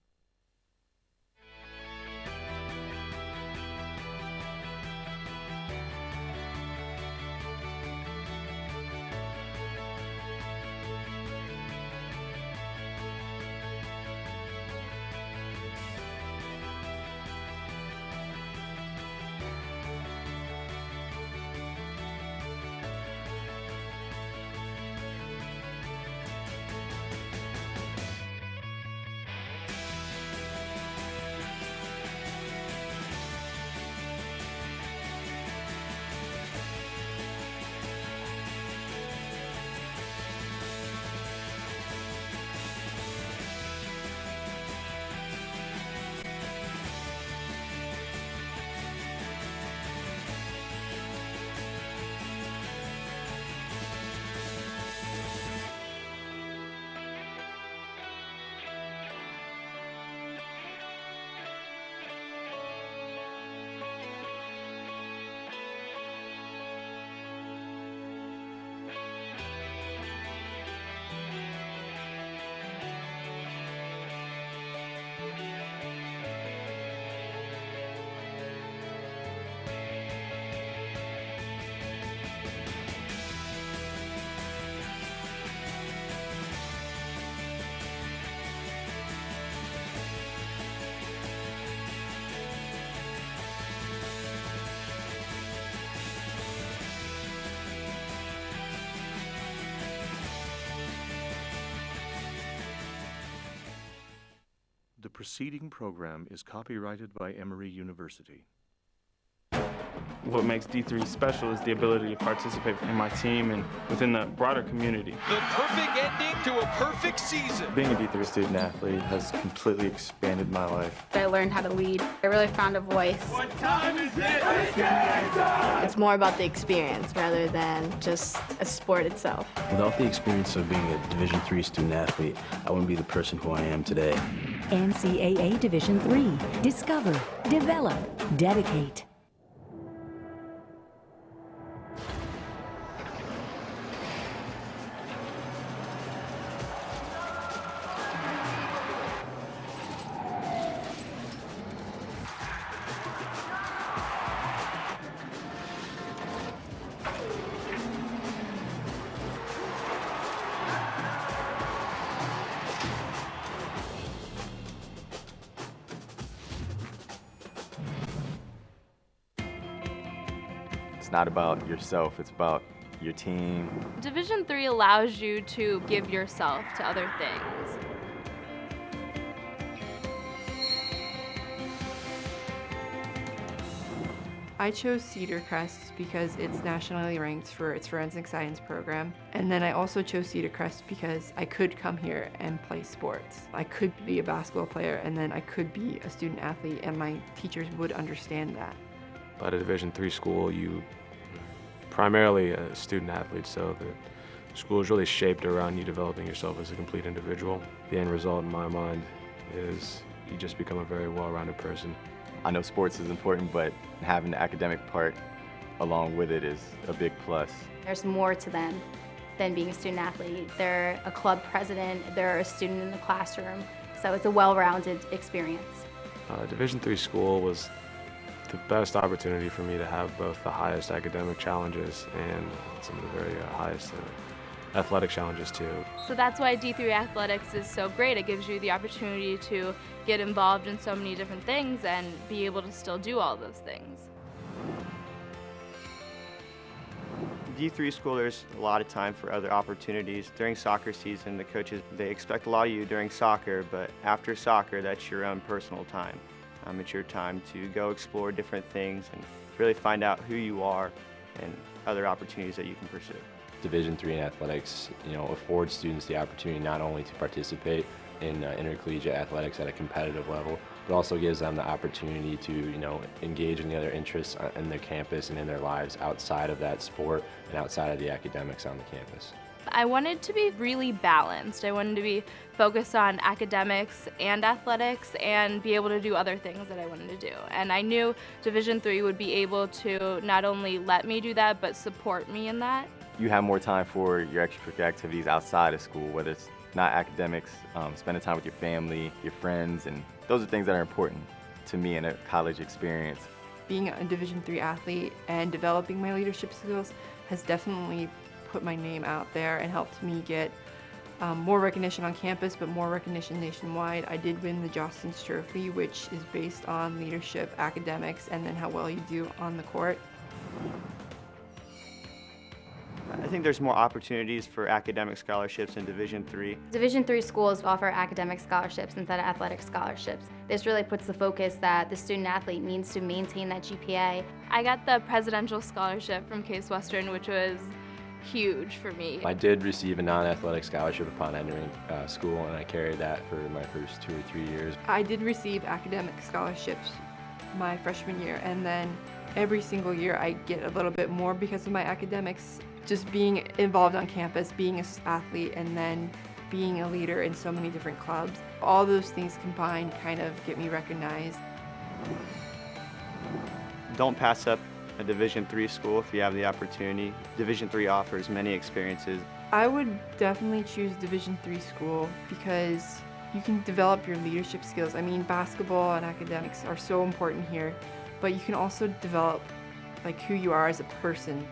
preceding program is copyrighted by Emory University. What makes D3 special is the ability to participate in my team and within the broader community. The perfect ending to a perfect season. Being a D3 student athlete has completely expanded my life. I learned how to lead. I really found a voice. What time is it? It's more about the experience rather than just a sport itself. Without the experience of being a Division III student athlete, I wouldn't be the person who I am today. NCAA Division III. Discover, develop, dedicate. It's not about yourself, it's about your team. Division III allows you to give yourself to other things. I chose Cedar Crest because it's nationally ranked for its forensic science program. And then I also chose Cedar Crest because I could come here and play sports. I could be a basketball player and then I could be a student athlete and my teachers would understand that. At a Division III school, you primarily a student athlete, so the school is really shaped around you developing yourself as a complete individual. The end result in my mind is you just become a very well-rounded person. I know sports is important, but having the academic part along with it is a big plus. There's more to them than being a student athlete. They're a club president, they're a student in the classroom, so it's a well-rounded experience. Division III school was the best opportunity for me to have both the highest academic challenges and some of the very highest athletic challenges too. So that's why D3 athletics is so great. It gives you the opportunity to get involved in so many different things and be able to still do all those things. D3 school, there's a lot of time for other opportunities. During soccer season, the coaches, they expect a lot of you during soccer, but after soccer, that's your own personal time. It's your time to go explore different things and really find out who you are and other opportunities that you can pursue. Division III in athletics, affords students the opportunity not only to participate in intercollegiate athletics at a competitive level, but also gives them the opportunity to, engage in the other interests in their campus and in their lives outside of that sport and outside of the academics on the campus. I wanted to be really balanced. I wanted to be focused on academics and athletics and be able to do other things that I wanted to do. And I knew Division III would be able to not only let me do that, but support me in that. You have more time for your extracurricular activities outside of school, whether it's not academics, spending time with your family, your friends, and those are things that are important to me in a college experience. Being a Division III athlete and developing my leadership skills has definitely put my name out there and helped me get more recognition on campus, but more recognition nationwide. I did win the Jostens Trophy, which is based on leadership, academics, and then how well you do on the court. I think there's more opportunities for academic scholarships in Division III. Division III schools offer academic scholarships instead of athletic scholarships. This really puts the focus that the student athlete needs to maintain that GPA. I got the presidential scholarship from Case Western, which was huge for me. I did receive a non-athletic scholarship upon entering school, and I carried that for my first 2 or 3 years. I did receive academic scholarships my freshman year, and then every single year I get a little bit more because of my academics. Just being involved on campus, being an athlete, and then being a leader in so many different clubs. All those things combined kind of get me recognized. Don't pass up a Division III school if you have the opportunity. Division III offers many experiences. I would definitely choose Division III school because you can develop your leadership skills. I mean, basketball and academics are so important here, but you can also develop who you are as a person.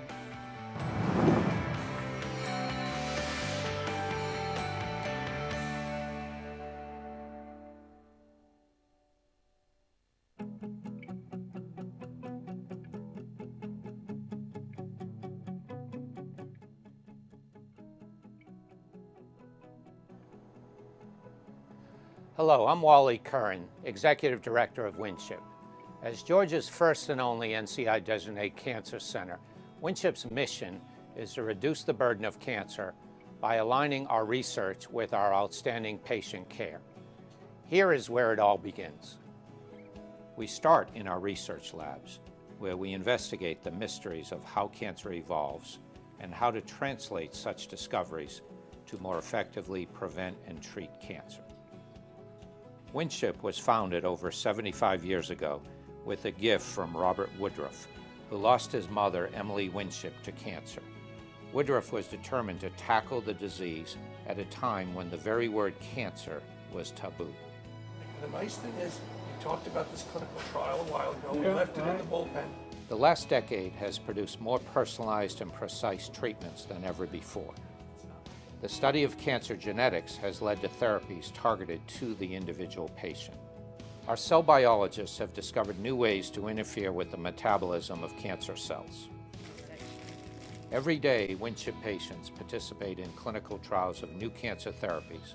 Hello, I'm Wally Curran, Executive Director of Winship. As Georgia's first and only NCI designated cancer center, Winship's mission is to reduce the burden of cancer by aligning our research with our outstanding patient care. Here is where it all begins. We start in our research labs, where we investigate the mysteries of how cancer evolves and how to translate such discoveries to more effectively prevent and treat cancer. Winship was founded over 75 years ago with a gift from Robert Woodruff, who lost his mother, Emily Winship, to cancer. Woodruff was determined to tackle the disease at a time when the very word cancer was taboo. The nice thing is, we talked about this clinical trial a while ago. We left it in the bullpen. The last decade has produced more personalized and precise treatments than ever before. The study of cancer genetics has led to therapies targeted to the individual patient. Our cell biologists have discovered new ways to interfere with the metabolism of cancer cells. Every day, Winship patients participate in clinical trials of new cancer therapies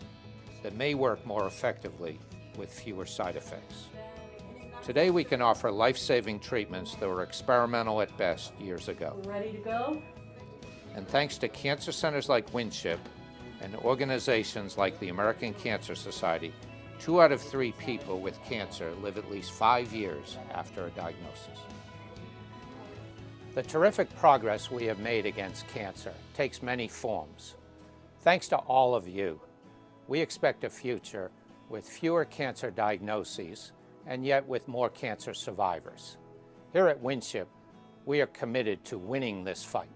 that may work more effectively with fewer side effects. Today, we can offer life-saving treatments that were experimental at best years ago. Ready to go? And thanks to cancer centers like Winship and organizations like the American Cancer Society, 2 out of 3 people with cancer live at least 5 years after a diagnosis. The terrific progress we have made against cancer takes many forms. Thanks to all of you, we expect a future with fewer cancer diagnoses and yet with more cancer survivors. Here at Winship, we are committed to winning this fight.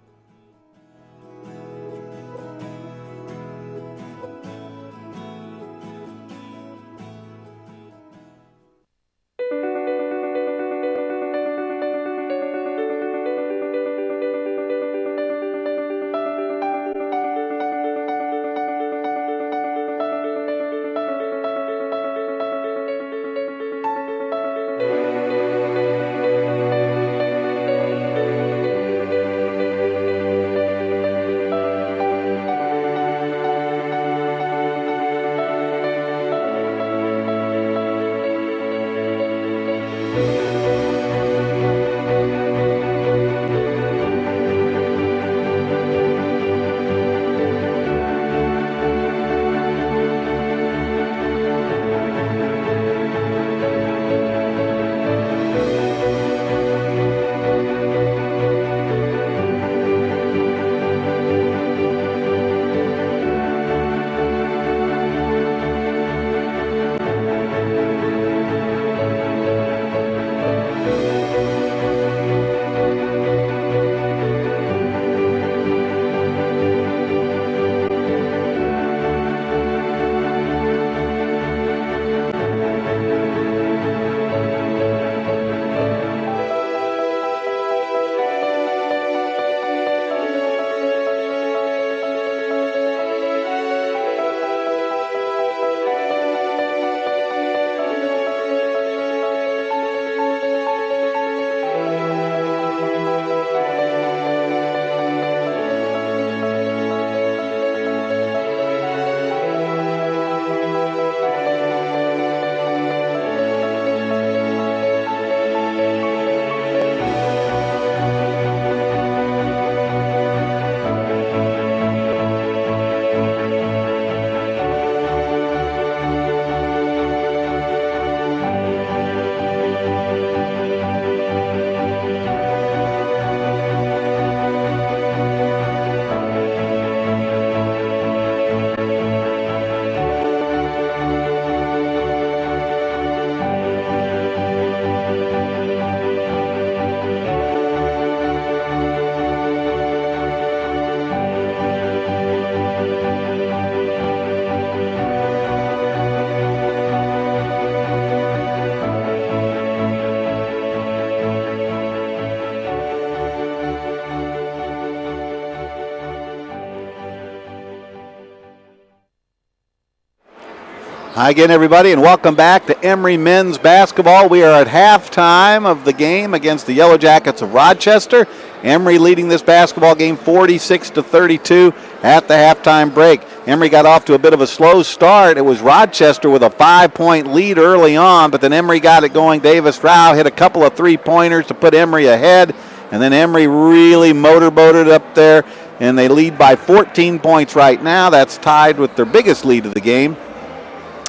Hi again, everybody, and welcome back to Emory men's basketball. We are at halftime of the game against the Yellow Jackets of Rochester. Emory leading this basketball game 46-32 at the halftime break. Emory got off to a bit of a slow start. It was Rochester with a 5-point lead early on, but then Emory got it going. Davis Rao hit a couple of three-pointers to put Emory ahead, and then Emory really motorboated up there, and they lead by 14 points right now. That's tied with their biggest lead of the game.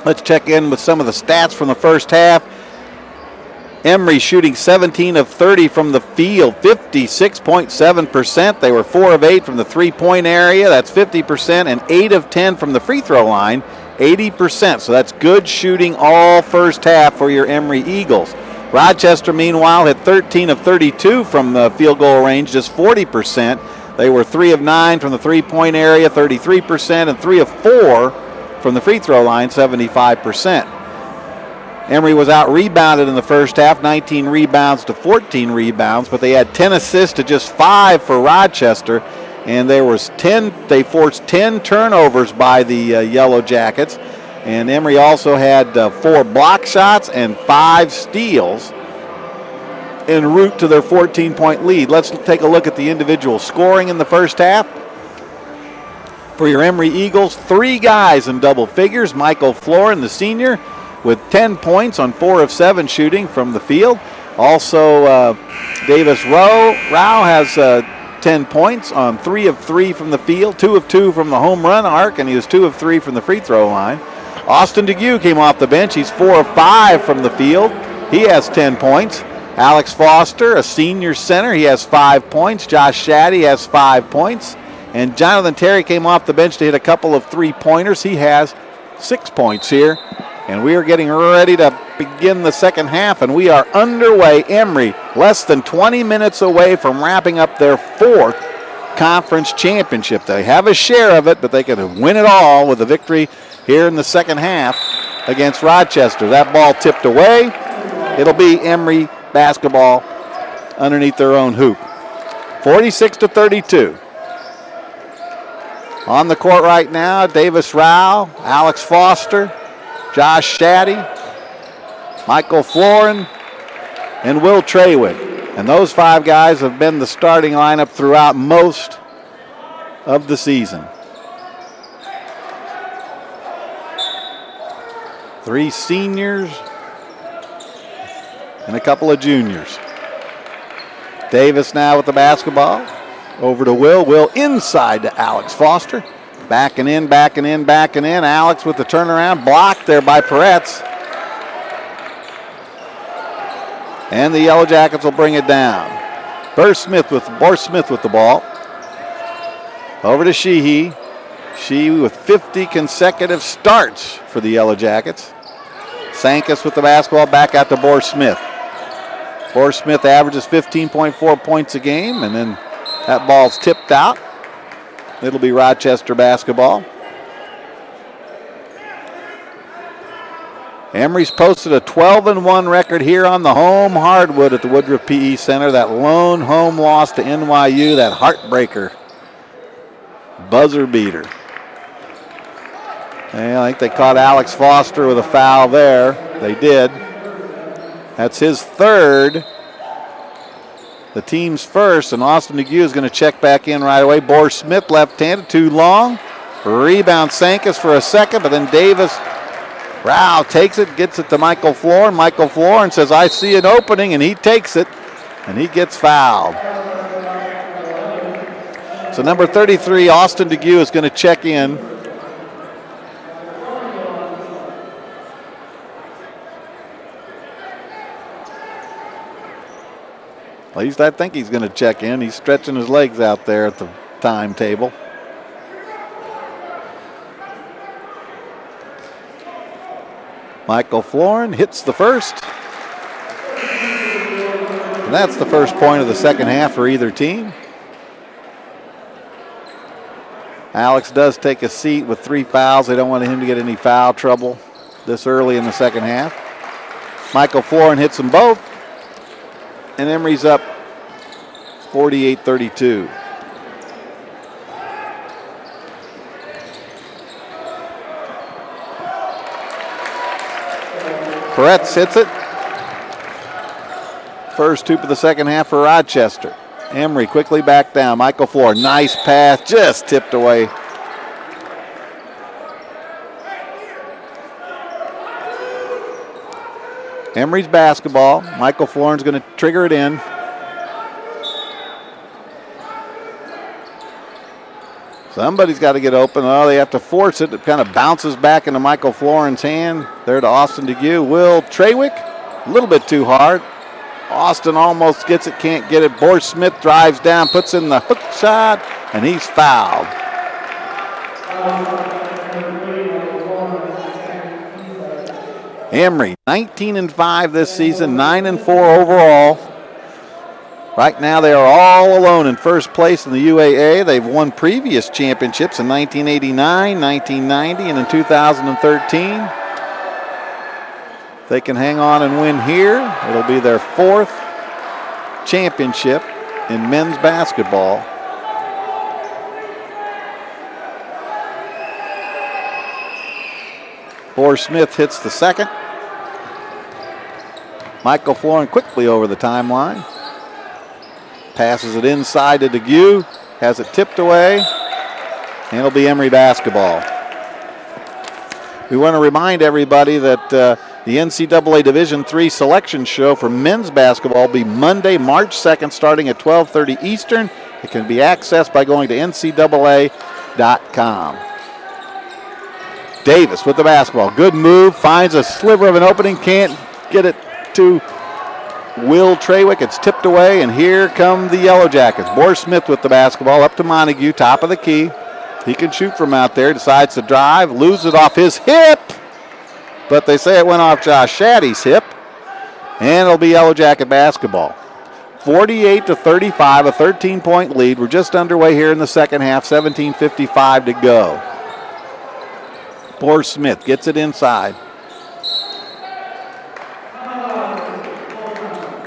Let's check in with some of the stats from the first half. Emory shooting 17 of 30 from the field, 56.7%. They were 4 of 8 from the three-point area. That's 50%, and 8 of 10 from the free throw line, 80%. So that's good shooting all first half for your Emory Eagles. Rochester, meanwhile, hit 13 of 32 from the field goal range, just 40%. They were 3 of 9 from the three-point area, 33%, and 3 of 4 from the free throw line, 75%. Emory was out-rebounded in the first half, 19 rebounds to 14 rebounds, but they had 10 assists to just 5 for Rochester, and they forced 10 turnovers by the Yellow Jackets, and Emory also had 4 block shots and 5 steals en route to their 14-point lead. Let's take a look at the individual scoring in the first half. For your Emory Eagles, 3 guys in double figures. Michael Florin, the senior, with 10 points on 4 of 7 shooting from the field. Also, Davis Rao has 10 points on 3 of 3 from the field, 2 of 2 from the home run arc, and he was 2 of 3 from the free throw line. Austin DeGue came off the bench. He's 4 of 5 from the field. He has 10 points. Alex Foster, a senior center, he has 5 points. Josh Shaddy has 5 points. And Jonathan Terry came off the bench to hit a couple of three-pointers. He has 6 points here. And we are getting ready to begin the second half, and we are underway. Emory, less than 20 minutes away from wrapping up their 4th conference championship. They have a share of it, but they could win it all with a victory here in the second half against Rochester. That ball tipped away. It'll be Emory basketball underneath their own hoop. 46-32. On the court right now, Davis Rao, Alex Foster, Josh Shaddy, Michael Florin, and Will Traywick. And those 5 guys have been the starting lineup throughout most of the season. 3 seniors and a couple of juniors. Davis now with the basketball. Over to Will. Will inside to Alex Foster. Backing in. Alex with the turnaround. Blocked there by Peretz. And the Yellow Jackets will bring it down. Burr Smith with the ball. Over to Sheehy. Sheehy with 50 consecutive starts for the Yellow Jackets. Sankus with the basketball back out to Burr Smith. Burr Smith averages 15.4 points a game, and then that ball's tipped out. It'll be Rochester basketball. Emory's posted a 12-1 record here on the home hardwood at the Woodruff PE Center. That lone home loss to NYU, that heartbreaker, buzzer beater. And I think they caught Alex Foster with a foul there. They did. That's his 3rd. The team's first, and Austin DeGue is going to check back in right away. Burr Smith left-handed, too long. Rebound Sankus for a second, but then Davis Rao takes it, gets it to Michael Florin. Michael Florin says, I see an opening, and he takes it, and he gets fouled. So number 33, Austin DeGue, is going to check in. At least I think he's going to check in. He's stretching his legs out there at the timetable. Michael Florin hits the first. And that's the first point of the second half for either team. Alex does take a seat with 3 fouls. They don't want him to get any foul trouble this early in the second half. Michael Florin hits them both. And Emory's up 48-32. Peretz hits it. First hoop of the second half for Rochester. Emory quickly back down. Michael Florin, nice pass, just tipped away Emory's basketball. Michael Florin's going to trigger it in. Somebody's got to get open. Oh, they have to force it. It kind of bounces back into Michael Florin's hand. There to Austin DeGue. Will Trawick, a little bit too hard. Austin almost gets it, can't get it. Boris Smith drives down, puts in the hook shot, and he's fouled. Emory, 19-5 this season, 9-4 overall. Right now they are all alone in first place in the UAA. They've won previous championships in 1989, 1990, and in 2013. If they can hang on and win here, it'll be their 4th championship in men's basketball. Boris Smith hits the second. Michael Florin quickly over the timeline. Passes it inside to DeGue. Has it tipped away. And it'll be Emory basketball. We want to remind everybody that the NCAA Division III selection show for men's basketball will be Monday, March 2nd, starting at 12:30 Eastern. It can be accessed by going to ncaa.com. Davis with the basketball. Good move. Finds a sliver of an opening. Can't get it to Will Trawick. It's tipped away, and here come the Yellow Jackets. Boris Smith with the basketball up to Montague, top of the key. He can shoot from out there. Decides to drive. Loses it off his hip. But they say it went off Josh Shaddy's hip. And it'll be Yellow Jacket basketball. 48-35, a 13-point lead. We're just underway here in the second half. 17:55 to go. Boris Smith gets it inside.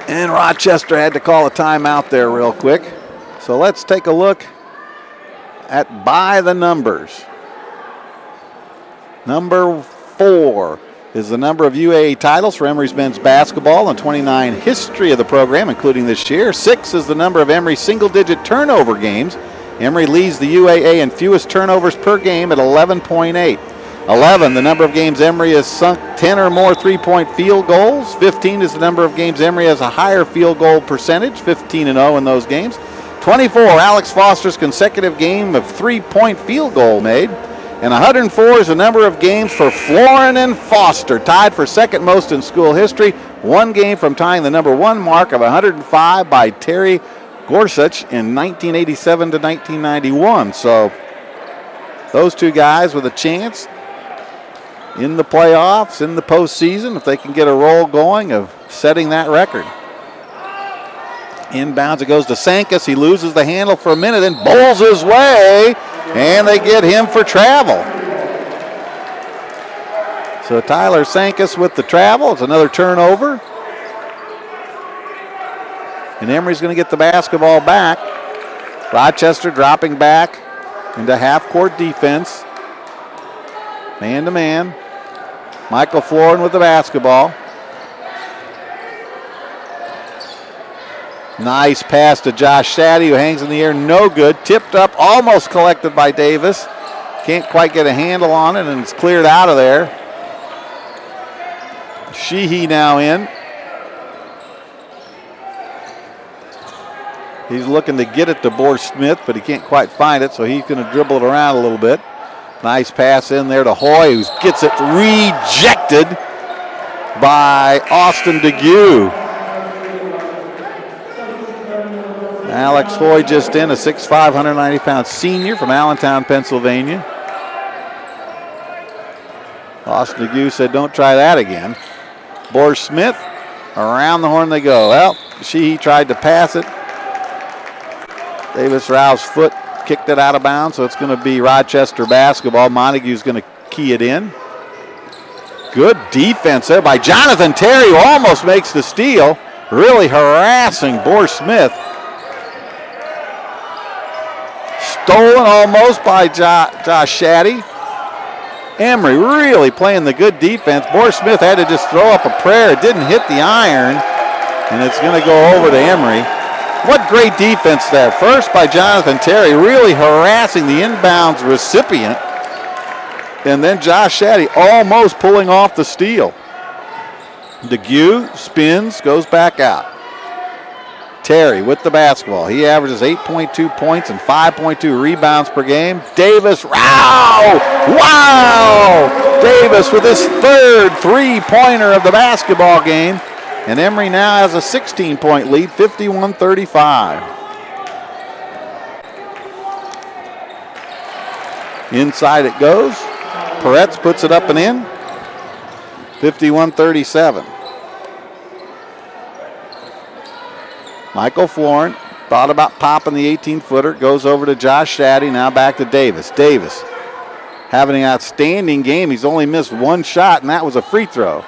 And Rochester had to call a timeout there real quick. So let's take a look at by the numbers. Number 4 is the number of UAA titles for Emory's men's basketball and 29 history of the program, including this year. 6 is the number of Emory single-digit turnover games. Emory leads the UAA in fewest turnovers per game at 11.8. 11, the number of games Emory has sunk 10 or more three-point field goals. 15 is the number of games Emory has a higher field goal percentage, 15-0 in those games. 24, Alex Foster's consecutive game of three-point field goal made. And 104 is the number of games for Florin and Foster, tied for second most in school history. One game from tying the number 1 mark of 105 by Terry Gorsuch in 1987 to 1991. So those two guys with a chance in the playoffs, in the postseason, if they can get a roll going of setting that record. Inbounds, it goes to Sankas. He loses the handle for a minute and bowls his way, and they get him for travel. So Tyler Sankas with the travel. It's another turnover. And Emory's going to get the basketball back. Rochester dropping back into half-court defense. Man-to-man. Michael Florin with the basketball. Nice pass to Josh Shaddy, who hangs in the air, no good. Tipped up, almost collected by Davis. Can't quite get a handle on it, and it's cleared out of there. Sheehy now in. He's looking to get it to Boris Smith, but he can't quite find it, so he's going to dribble it around a little bit. Nice pass in there to Hoy, who gets it rejected by Austin DeGue. Alex Hoy just in, a 6'5", 190-pound senior from Allentown, Pennsylvania. Austin DeGue said, don't try that again. Boris Smith, around the horn they go. Well, he tried to pass it. Davis Rao's foot kicked it out of bounds, so it's going to be Rochester basketball. Montague's going to key it in. Good defense there by Jonathan Terry, who almost makes the steal. Really harassing Boris Smith. Stolen almost by Josh Shaddy. Emory really playing the good defense. Boris Smith had to just throw up a prayer. It didn't hit the iron, and it's going to go over to Emory. What great defense there. First by Jonathan Terry, really harassing the inbounds recipient. And then Josh Shaddy almost pulling off the steal. DeGue spins, goes back out. Terry with the basketball. He averages 8.2 points and 5.2 rebounds per game. Davis Rao! Wow! Davis with his third three-pointer of the basketball game. And Emory now has a 16-point lead, 51-35. Inside it goes. Peretz puts it up and in. 51-37. Michael Florin thought about popping the 18-footer. Goes over to Josh Shaddy. Now back to Davis. Davis having an outstanding game. He's only missed one shot, and that was a free throw.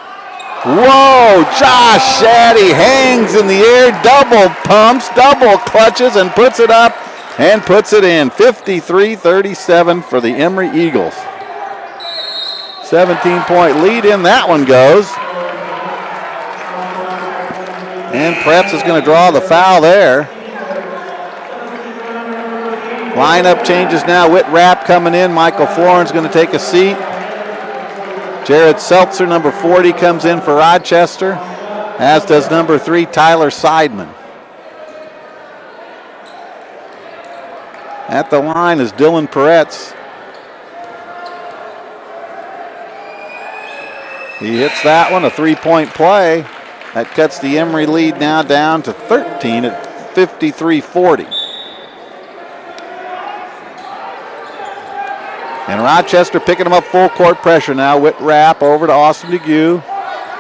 Whoa! Josh Shaddy hangs in the air, double pumps, double clutches, and puts it up and puts it in. 53-37 for the Emory Eagles. 17-point lead in that one goes. And Pretz is going to draw the foul there. Lineup changes now. Whit Rapp coming in. Michael Florin's going to take a seat. Jared Seltzer, number 40, comes in for Rochester, as does number 3, Tyler Seidman. At the line is Dylan Peretz. He hits that one, a three-point play. That cuts the Emory lead now down to 13 at 53-40. And Rochester picking them up full court pressure now. Whit Rapp over to Austin DeGue.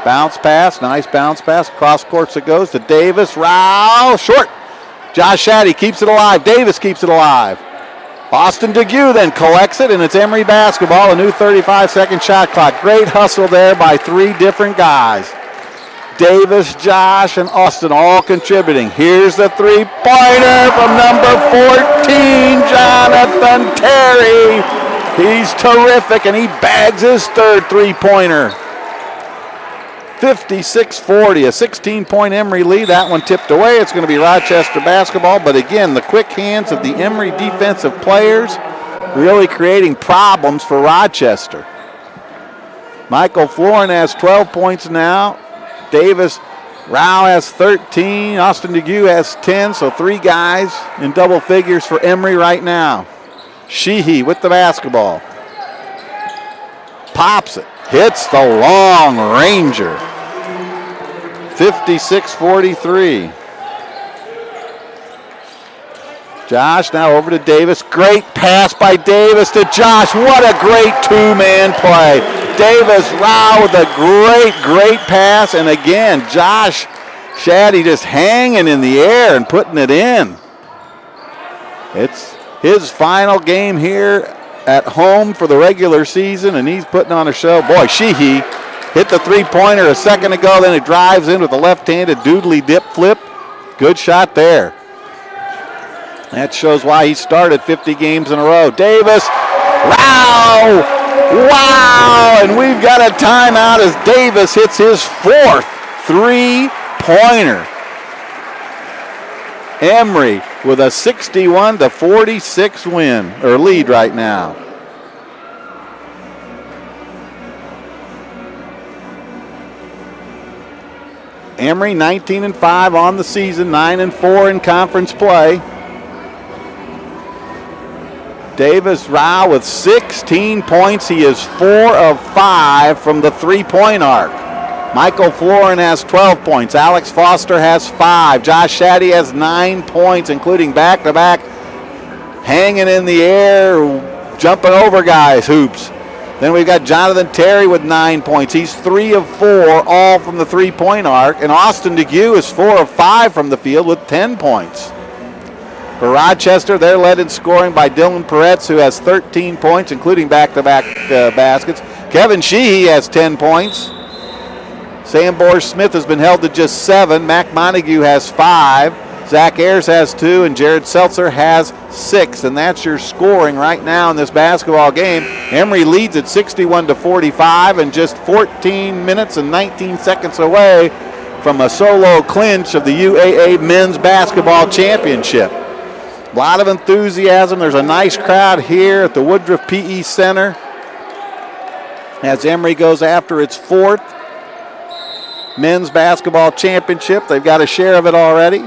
Bounce pass, nice bounce pass. Cross courts it goes to Davis. Rao, short. Josh Shaddy keeps it alive. Davis keeps it alive. Austin DeGue then collects it, and it's Emory basketball, a new 35-second shot clock. Great hustle there by three different guys. Davis, Josh, and Austin all contributing. Here's the three-pointer from number 14, Jonathan Terry. He's terrific, and he bags his third three-pointer. 56-40, a 16-point Emory lead. That one tipped away. It's going to be Rochester basketball. But again, the quick hands of the Emory defensive players really creating problems for Rochester. Michael Florin has 12 points now. Davis Rao has 13. Austin DeGue has 10. So three guys in double figures for Emory right now. Sheehy with the basketball. Pops it. Hits the long ranger. 56-43. Josh now over to Davis. Great pass by Davis to Josh. What a great two-man play. Davis Rao with a great pass. And again, Josh Shaddy just hanging in the air and putting it in. It's his final game here at home for the regular season, and he's putting on a show. Boy, Sheehy hit the three-pointer a second ago, then he drives in with a left-handed doodly dip flip. Good shot there. That shows why he started 50 games in a row. Davis, Rao, wow, and we've got a timeout as Davis hits his fourth three-pointer. Emory with a 61-46 win, or lead right now. Emory 19-5 on the season, 9-4 in conference play. Davis Rao with 16 points. He is 4 of 5 from the three-point arc. Michael Florin has 12 points. Alex Foster has 5. Josh Shaddy has 9 points, including back-to-back, hanging in the air, jumping over guys, hoops. Then we've got Jonathan Terry with 9 points. He's 3 of 4, all from the three-point arc. And Austin DeGue is 4 of 5 from the field with 10 points. For Rochester, they're led in scoring by Dylan Peretz, who has 13 points, including back-to-back baskets. Kevin Sheehy has 10 points. Sam Borsch-Smith has been held to just 7. Mac Montague has 5. Zac Ayers has 2, and Jared Seltzer has 6. And that's your scoring right now in this basketball game. Emory leads at 61-45 and just 14 minutes and 19 seconds away from a solo clinch of the UAA Men's Basketball Championship. A lot of enthusiasm. There's a nice crowd here at the Woodruff PE Center as Emory goes after its fourth. men's basketball championship. They've got a share of it already.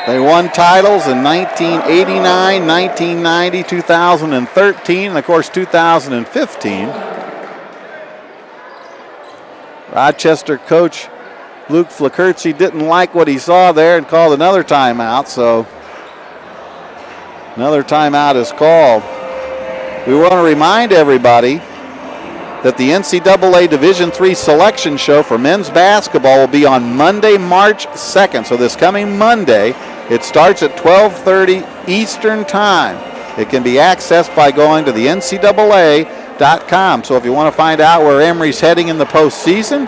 They won titles in 1989, 1990, 2013, and of course 2015. Rochester coach Luke Flakertzy didn't like what he saw there and called another timeout, so another timeout is called. We want to remind everybody that the NCAA Division III selection show for men's basketball will be on Monday, March 2nd. So this coming Monday, it starts at 12:30 Eastern Time. It can be accessed by going to the NCAA.com. So if you want to find out where Emory's heading in the postseason,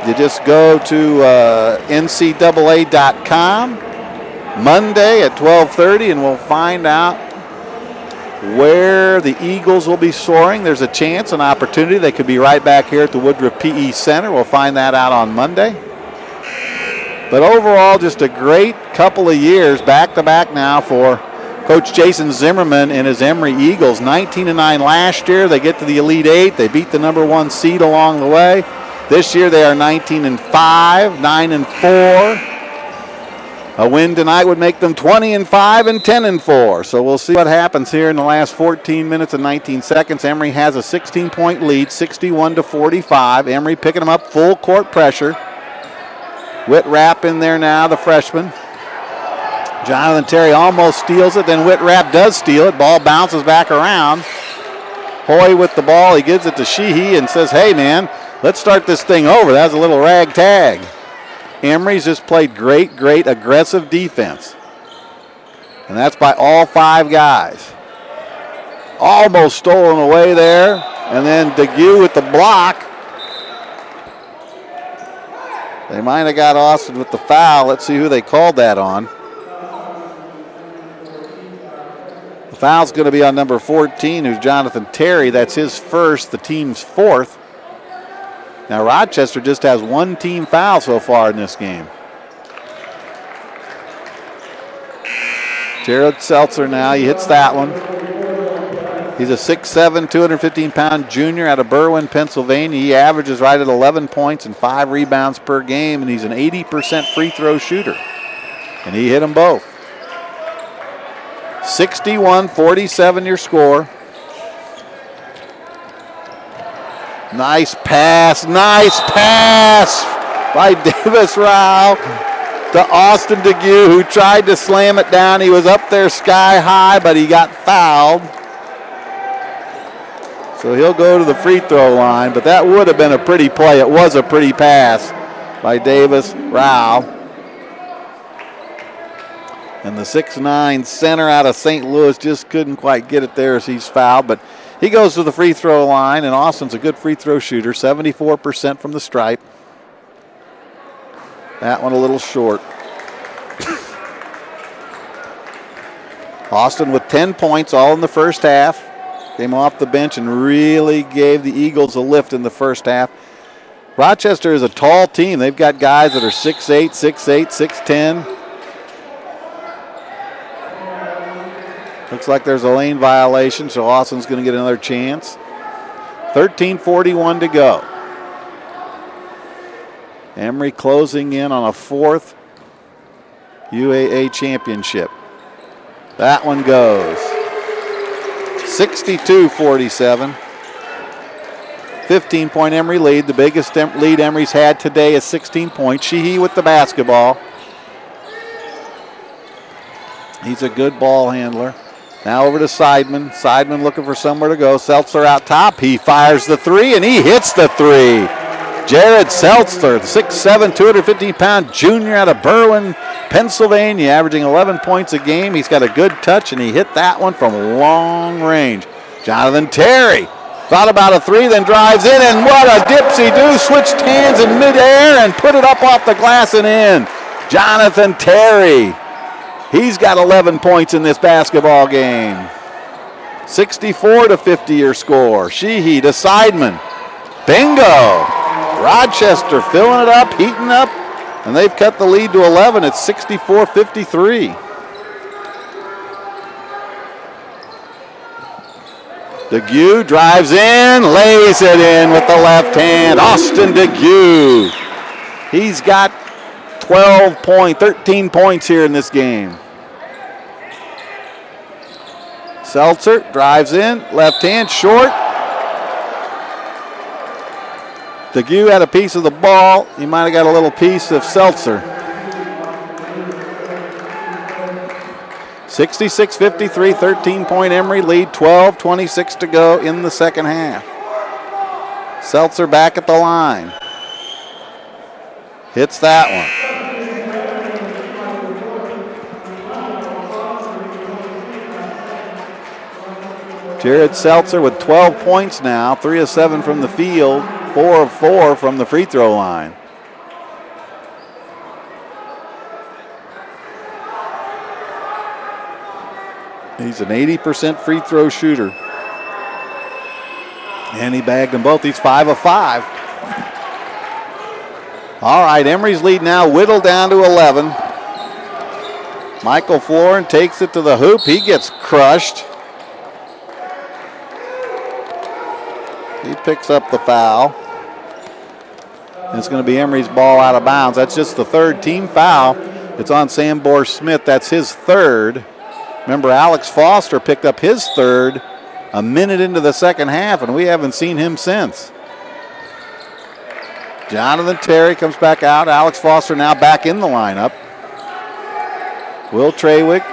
you just go to NCAA.com Monday at 12:30, and we'll find out where the Eagles will be soaring. There's a chance, an opportunity. They could be right back here at the Woodruff PE Center. We'll find that out on Monday. But overall, just a great couple of years back-to-back now for Coach Jason Zimmerman and his Emory Eagles. 19-9 last year. They get to the Elite Eight. They beat the number 1 seed along the way. This year they are 19-5, 9-4. A win tonight would make them 20-5 and 10-4. So we'll see what happens here in the last 14 minutes and 19 seconds. Emory has a 16-point lead, 61-45. Emory picking them up, full court pressure. Whitrapp in there now, the freshman. Jonathan Terry almost steals it, then Whitrapp does steal it. Ball bounces back around. Hoy with the ball, he gives it to Sheehy and says, hey man, let's start this thing over. That was a little ragtag. Emory's just played great aggressive defense. And that's by all 5 guys. Almost stolen away there. And then DeGue with the block. They might have got Austin with the foul. Let's see who they called that on. The foul's going to be on number 14, who's Jonathan Terry. That's his first, the team's 4th. Now Rochester just has 1 team foul so far in this game. Jared Seltzer now, he hits that one. He's a 6'7", 215-pound junior out of Berwyn, Pennsylvania. He averages right at 11 points and 5 rebounds per game, and he's an 80% free throw shooter. And he hit them both. 61-47 your score. Nice pass by Davis Rao to Austin DeGue, who tried to slam it down. He was up there sky high, but he got fouled. So he'll go to the free throw line, but that would have been a pretty play. It was a pretty pass by Davis Rao. And the 6'9" center out of St. Louis just couldn't quite get it there as he's fouled, but he goes to the free throw line, and Austin's a good free throw shooter, 74% from the stripe. That one a little short. Austin with 10 points all in the first half. Came off the bench and really gave the Eagles a lift in the first half. Rochester is a tall team. They've got guys that are 6'8", 6'8", 6'10". Looks like there's a lane violation, so Austin's going to get another chance. 13:41 to go. Emory closing in on a 4th UAA championship. That one goes. 62-47. 15-point Emory lead. The biggest lead Emory's had today is 16 points. Sheehy with the basketball. He's a good ball handler. Now over to Seidman. Seidman looking for somewhere to go. Seltzer out top. He fires the 3, and he hits the 3. Jared Seltzer, 6'7", 215-pound junior out of Berwyn, Pennsylvania, averaging 11 points a game. He's got a good touch, and he hit that one from long range. Jonathan Terry thought about a 3, then drives in, and what a dipsy-do. Switched hands in midair and put it up off the glass and in. Jonathan Terry. He's got 11 points in this basketball game. 64-50 your score. Sheehy to Seidman. Bingo! Rochester filling it up, heating up, and they've cut the lead to 11. It's 64-53. DeGue drives in, lays it in with the left hand. Austin DeGue. He's got 13 points here in this game. Seltzer drives in, left hand, short. DeGue had a piece of the ball. He might have got a little piece of Seltzer. 66-53, 13-point Emory lead, 12:26 to go in the second half. Seltzer back at the line. Hits that one. Jared Seltzer with 12 points now, 3 of 7 from the field, 4 of 4 from the free throw line. He's an 80% free throw shooter. And he bagged them both. He's 5 of 5. All right, Emory's lead now whittled down to 11. Michael Florin takes it to the hoop. He gets crushed. He picks up the foul. And it's going to be Emory's ball out of bounds. That's just the third team foul. It's on Sambor Smith. That's his third. Remember, Alex Foster picked up his third a minute into the second half, and we haven't seen him since. Jonathan Terry comes back out. Alex Foster now back in the lineup. Will Trawick.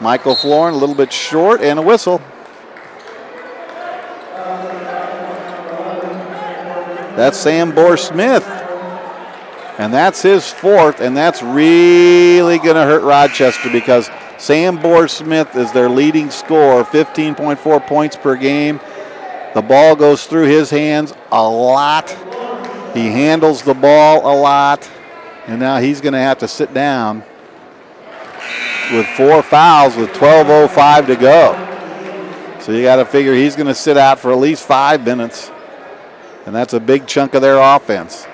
Michael Florin a little bit short, and a whistle. That's Sambor Smith. And that's his fourth, and that's really going to hurt Rochester because Sambor Smith is their leading scorer, 15.4 points per game. The ball goes through his hands a lot. He handles the ball a lot, and now he's going to have to sit down with 4 fouls with 12:05 to go. So you got to figure he's going to sit out for at least 5 minutes, and that's a big chunk of their offense.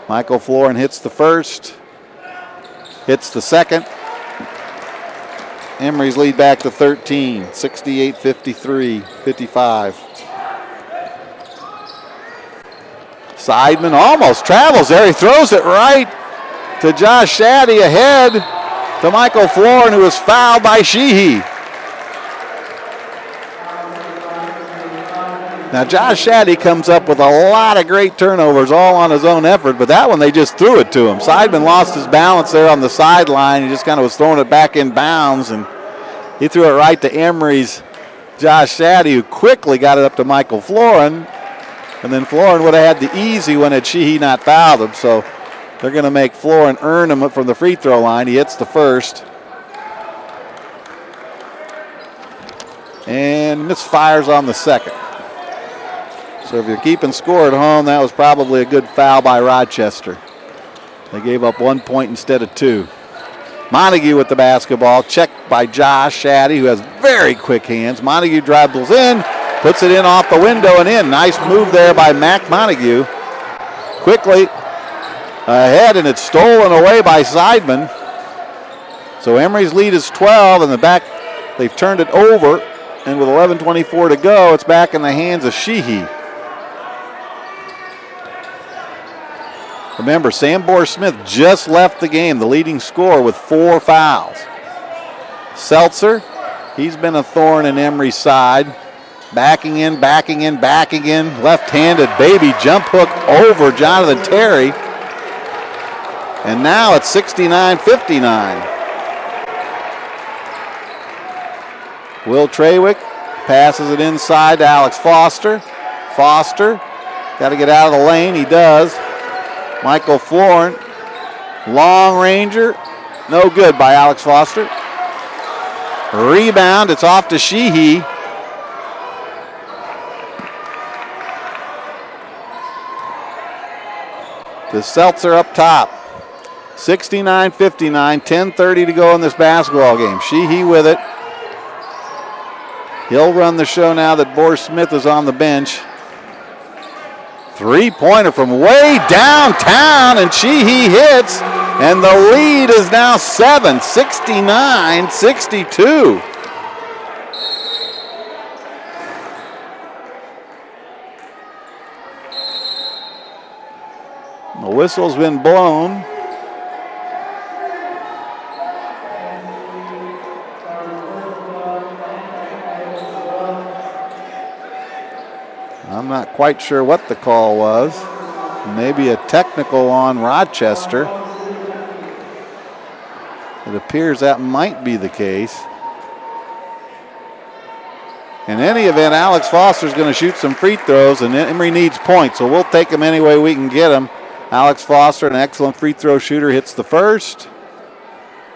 Michael Florin hits the first, hits the second. Emory's lead back to 13, 68-53, 55. Seidman almost travels there. He throws it right to Josh Shaddy ahead to Michael Florin, who is fouled by Sheehy. Now, Josh Shaddy comes up with a lot of great turnovers, all on his own effort, but that one they just threw it to him. Seidman lost his balance there on the sideline. He just kind of was throwing it back in bounds, and he threw it right to Emory's Josh Shaddy, who quickly got it up to Michael Florin, and then Florin would have had the easy one had Sheehy not fouled him, so they're going to make Florin earn him from the free throw line. He hits the first. And misfires on the second. So if you're keeping score at home, that was probably a good foul by Rochester. They gave up 1 point instead of 2. Montague with the basketball, checked by Josh Shaddy, who has very quick hands. Montague dribbles in, puts it in off the window and in. Nice move there by Mac Montague. Quickly ahead, and it's stolen away by Seidman. So Emory's lead is 12, and the back, they've turned it over, and with 11:24 to go, it's back in the hands of Sheehy. Remember, Sambor Smith just left the game, the leading scorer, with 4 fouls. Seltzer, he's been a thorn in Emory's side. Backing in, backing in, backing in. Left-handed baby jump hook over Jonathan Terry. And now it's 69-59. Will Trawick passes it inside to Alex Foster. Foster, got to get out of the lane. He does. Michael Florin, long ranger, no good by Alex Foster. Rebound, it's off to Sheehy. To Seltzer up top. 69-59, 10:30 to go in this basketball game. Sheehy with it. He'll run the show now that Boris Smith is on the bench. Three-pointer from way downtown, and Sheehy hits, and the lead is now 7, 69-62. whistle's been blown. I'm not quite sure what the call was. Maybe a technical on Rochester. It appears that might be the case. In any event, Alex Foster's going to shoot some free throws, and Emory needs points, so we'll take them any way we can get them. Alex Foster, an excellent free throw shooter, hits the first,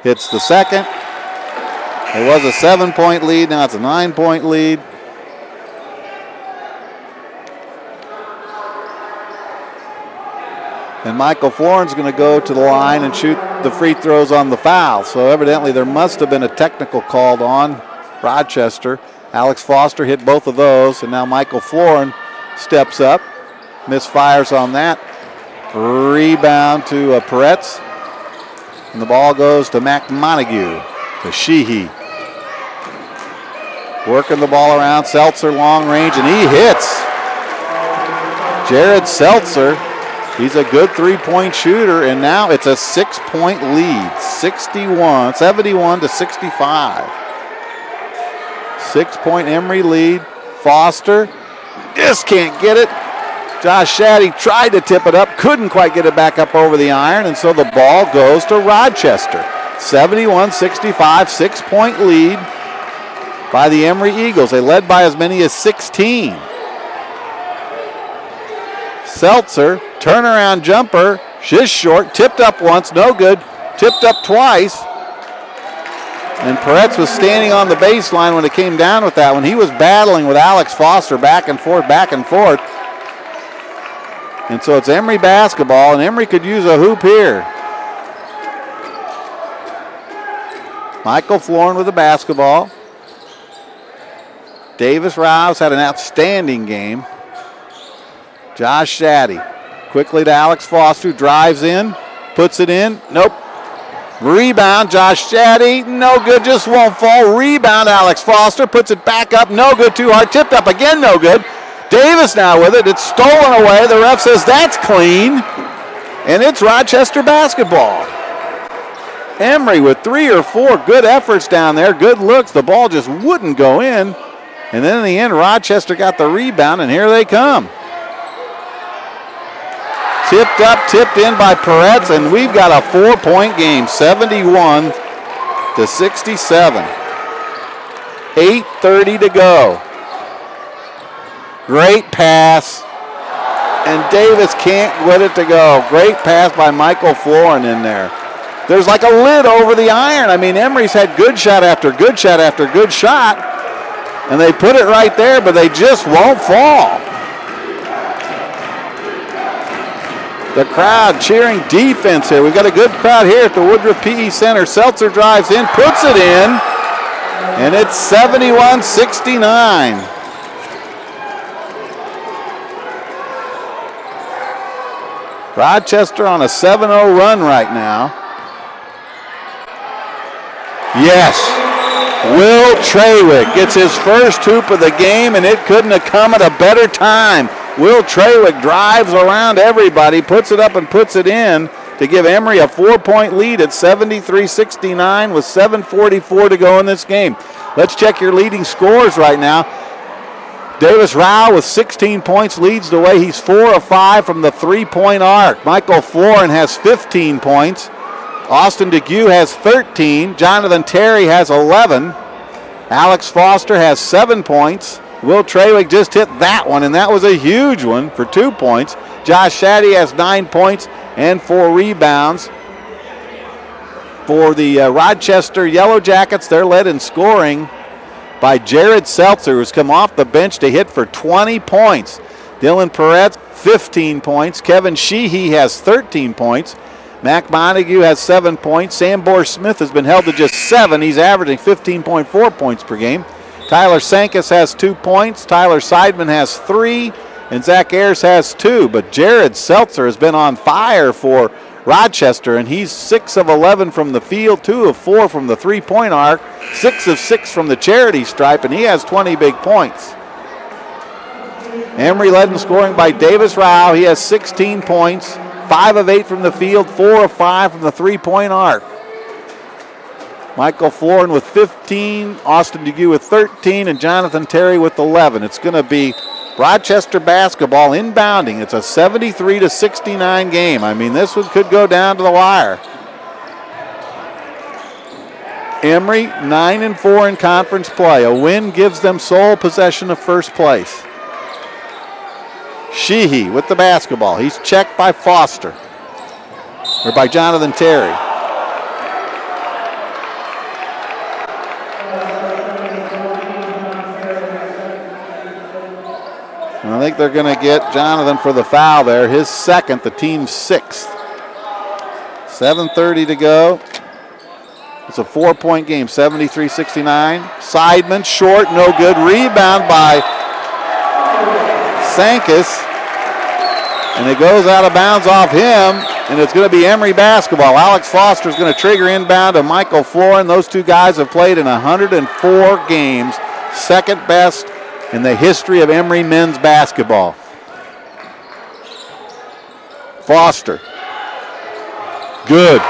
hits the second. It was a 7-point lead, now it's a 9-point lead. And Michael Florin's going to go to the line and shoot the free throws on the foul. So evidently there must have been a technical called on Rochester. Alex Foster hit both of those, and now Michael Florin steps up. Misfires on that. Rebound to Peretz. And the ball goes to Mac Montague, to Sheehy. Working the ball around, Seltzer long range, and he hits. Jared Seltzer, he's a good three-point shooter, and now it's a 6-point lead, 71 to 65. 6-point Emory lead. Foster just can't get it. Josh Shaddy tried to tip it up, couldn't quite get it back up over the iron, and so the ball goes to Rochester. 71-65, 6-point lead by the Emory Eagles. They led by as many as 16. Seltzer, turnaround jumper, just short, tipped up once, no good, tipped up twice. And Peretz was standing on the baseline when it came down with that one. He was battling with Alex Foster back and forth, back and forth. And so it's Emory basketball, and Emory could use a hoop here. Michael Florin with the basketball. Davis Rouse had an outstanding game. Josh Shaddy quickly to Alex Foster, drives in, puts it in, nope. Rebound, Josh Shaddy, no good, just won't fall. Rebound, Alex Foster, puts it back up, no good, too hard, tipped up again, no good. Davis now with it, it's stolen away. The ref says that's clean, and it's Rochester basketball. Emory with 3 or 4 good efforts down there, good looks, the ball just wouldn't go in. And then in the end, Rochester got the rebound, and here they come. Tipped up, tipped in by Peretz, and we've got a 4-point game, 71 to 67. 8:30 to go. Great pass, and Davis can't get it to go. Great pass by Michael Florin in there. There's like a lid over the iron. I mean, Emory's had good shot after good shot after good shot, and they put it right there, but they just won't fall. The crowd cheering defense here. We've got a good crowd here at the Woodruff PE Center. Seltzer drives in, puts it in, and it's 71-69. Rochester on a 7-0 run right now. Yes, Will Trawick gets his first hoop of the game, and it couldn't have come at a better time. Will Trawick drives around everybody, puts it up and puts it in to give Emory a 4-point lead at 73-69 with 7:44 to go in this game. Let's check your leading scores right now. Davis Rao with 16 points leads the way. He's 4 of 5 from the 3-point arc. Michael Florin has 15 points. Austin DeGue has 13. Jonathan Terry has 11. Alex Foster has 7 points. Will Trawick just hit that one, and that was a huge one for 2 points. Josh Shaddy has 9 points and 4 rebounds. For the Rochester Yellow Jackets, they're led in scoring by Jared Seltzer, who's come off the bench to hit for 20 points. Dylan Peretz, 15 points. Kevin Sheehy has 13 points. Mac Montague has 7 points. Sam Bohr-Smith has been held to just 7. He's averaging 15.4 points per game. Tyler Sankus has 2 points. Tyler Seidman has 3. And Zac Ayers has 2. But Jared Seltzer has been on fire for Rochester, and he's 6 of 11 from the field, 2 of 4 from the 3-point arc, 6 of 6 from the charity stripe, and he has 20 big points. Emory led in scoring by Davis Rao. He has 16 points, 5 of 8 from the field, 4 of 5 from the three-point arc. Michael Florin with 15, Austin Dugue with 13, and Jonathan Terry with 11. It's going to be Rochester basketball inbounding. It's a 73-69 game. I mean, this one could go down to the wire. Emory 9-4 in conference play. A win gives them sole possession of first place. Sheehy with the basketball. He's checked by Foster, or by Jonathan Terry. And I think they're going to get Jonathan for the foul there, his second, the team's 6th. 7:30 to go. It's a 4-point game, 73-69. Seidman short, no good. Rebound by Sankus. And it goes out of bounds off him, and it's going to be Emory basketball. Alex Foster is going to trigger inbound to Michael Florin. Those two guys have played in 104 games, second best in the history of Emory men's basketball. Foster. Good.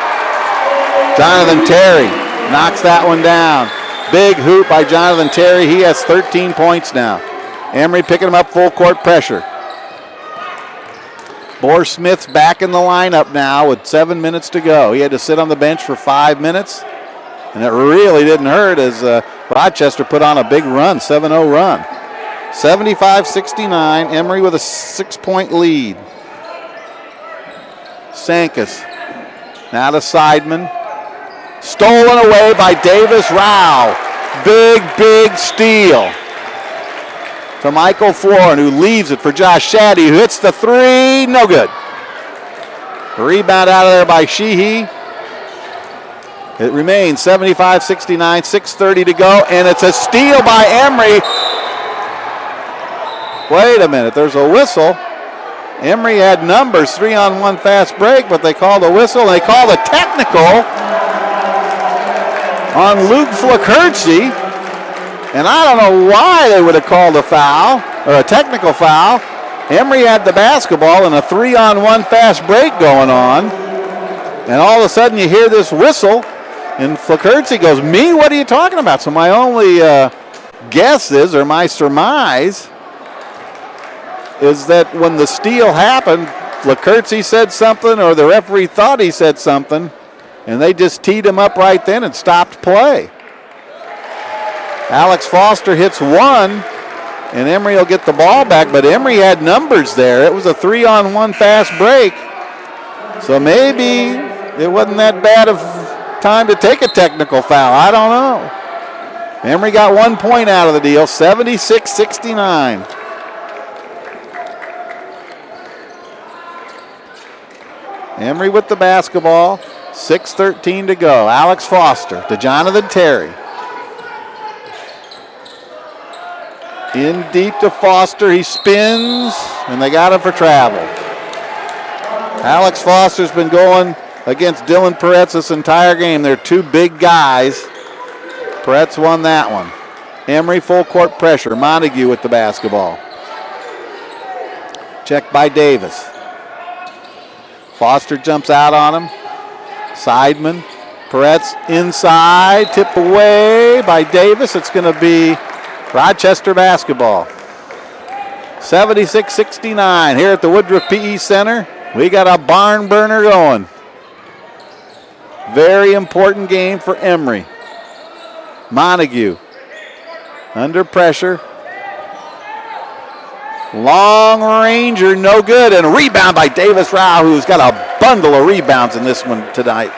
Jonathan Terry knocks that one down. Big hoop by Jonathan Terry. He has 13 points now. Emory picking him up full court pressure. Bohr Smith's back in the lineup now with 7 minutes to go. He had to sit on the bench for 5 minutes, and it really didn't hurt as Rochester put on a big run, 7-0 run. 75-69, Emory with a 6-point lead. Sankus now to Seidman. Stolen away by Davis Rao. Big steal to Michael Florin, who leaves it for Josh Shaddy, who hits the three. No good. Rebound out of there by Sheehy. It remains 75-69, 6:30 to go, and it's a steal by Emory. Wait a minute, there's a whistle. Emory had numbers, 3-on-1 fast break, but they called a whistle, and they called a technical on Luke Flakertsy. And I don't know why they would have called a foul, or a technical foul. Emory had the basketball and a 3-on-1 fast break going on. And all of a sudden you hear this whistle, and Flakertsy goes, "Me? What are you talking about?" So my only guess is, or my surmise, is that when the steal happened, Flakertsy said something, or the referee thought he said something, and they just teed him up right then and stopped play. Alex Foster hits one, and Emory will get the ball back, but Emory had numbers there. It was a 3-on-1 fast break, so maybe it wasn't that bad of time to take a technical foul. I don't know. Emory got 1 point out of the deal, 76-69. Emory with the basketball, 6:13 to go. Alex Foster to Jonathan Terry. In deep to Foster, he spins, and they got him for travel. Alex Foster's been going against Dylan Peretz this entire game. They're two big guys. Peretz won that one. Emory full court pressure. Montague with the basketball. Checked by Davis. Foster jumps out on him. Seidman. Peretz inside. Tipped away by Davis. It's going to be Rochester basketball. 76-69 here at the Woodruff PE Center. We got a barn burner going. Very important game for Emory. Montague under pressure. Long ranger, no good, and a rebound by Davis Rao, who's got a bundle of rebounds in this one tonight.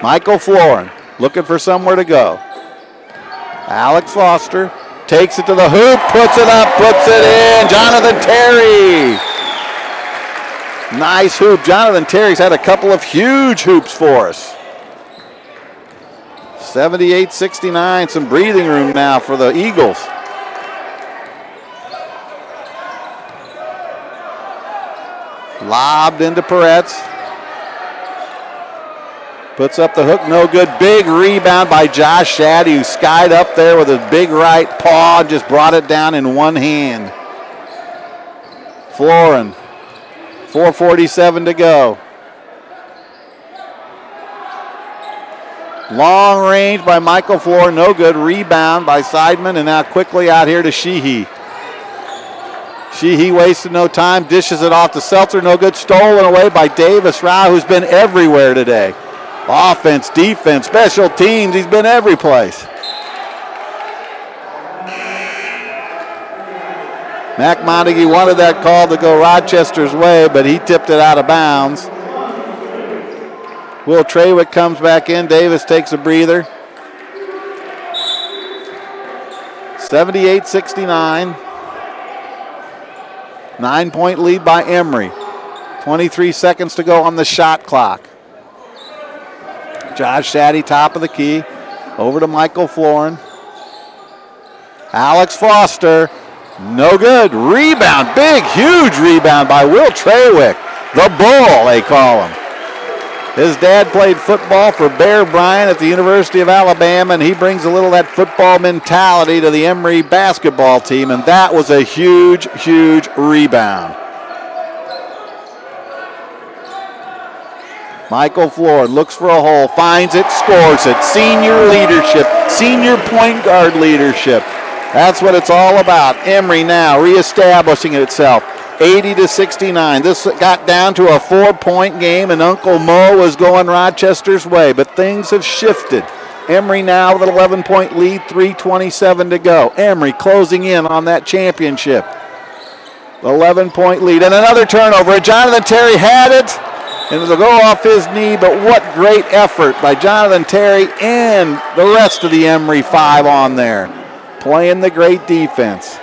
Michael Florin looking for somewhere to go. Alex Foster takes it to the hoop, puts it up, puts it in. Jonathan Terry. Nice hoop. Jonathan Terry's had a couple of huge hoops for us. 78-69, some breathing room now for the Eagles. Lobbed into Peretz. Puts up the hook, no good. Big rebound by Josh Shaddy, who skied up there with his big right paw and just brought it down in one hand. Florin, 4:47 to go. Long range by Michael Florin, no good. Rebound by Seidman, and now quickly out here to Sheehy. Sheehy wasted no time, dishes it off to Seltzer, no good. Stolen away by Davis Rao, who's been everywhere today. Offense, defense, special teams, he's been every place. Mac Montague wanted that call to go Rochester's way, but he tipped it out of bounds. Will Trawick comes back in. Davis takes a breather. 78-69. 9-point lead by Emory. 23 seconds to go on the shot clock. Josh Shaddy, top of the key. Over to Michael Florin. Alex Foster. No good. Rebound. Big, huge rebound by Will Trawick. The Bull, they call him. His dad played football for Bear Bryant at the University of Alabama, and he brings a little of that football mentality to the Emory basketball team, and that was a huge, huge rebound. Michael Florin looks for a hole, finds it, scores it. Senior leadership, senior point guard leadership. That's what it's all about. Emory now reestablishing itself. 80-69. This got down to a 4-point game, and Uncle Mo was going Rochester's way, but things have shifted. Emory now with an 11-point lead, 3:27 to go. Emory closing in on that championship. 11-point lead, and another turnover. Jonathan Terry had it, and it'll go off his knee, but what great effort by Jonathan Terry and the rest of the Emory 5 on there, playing the great defense.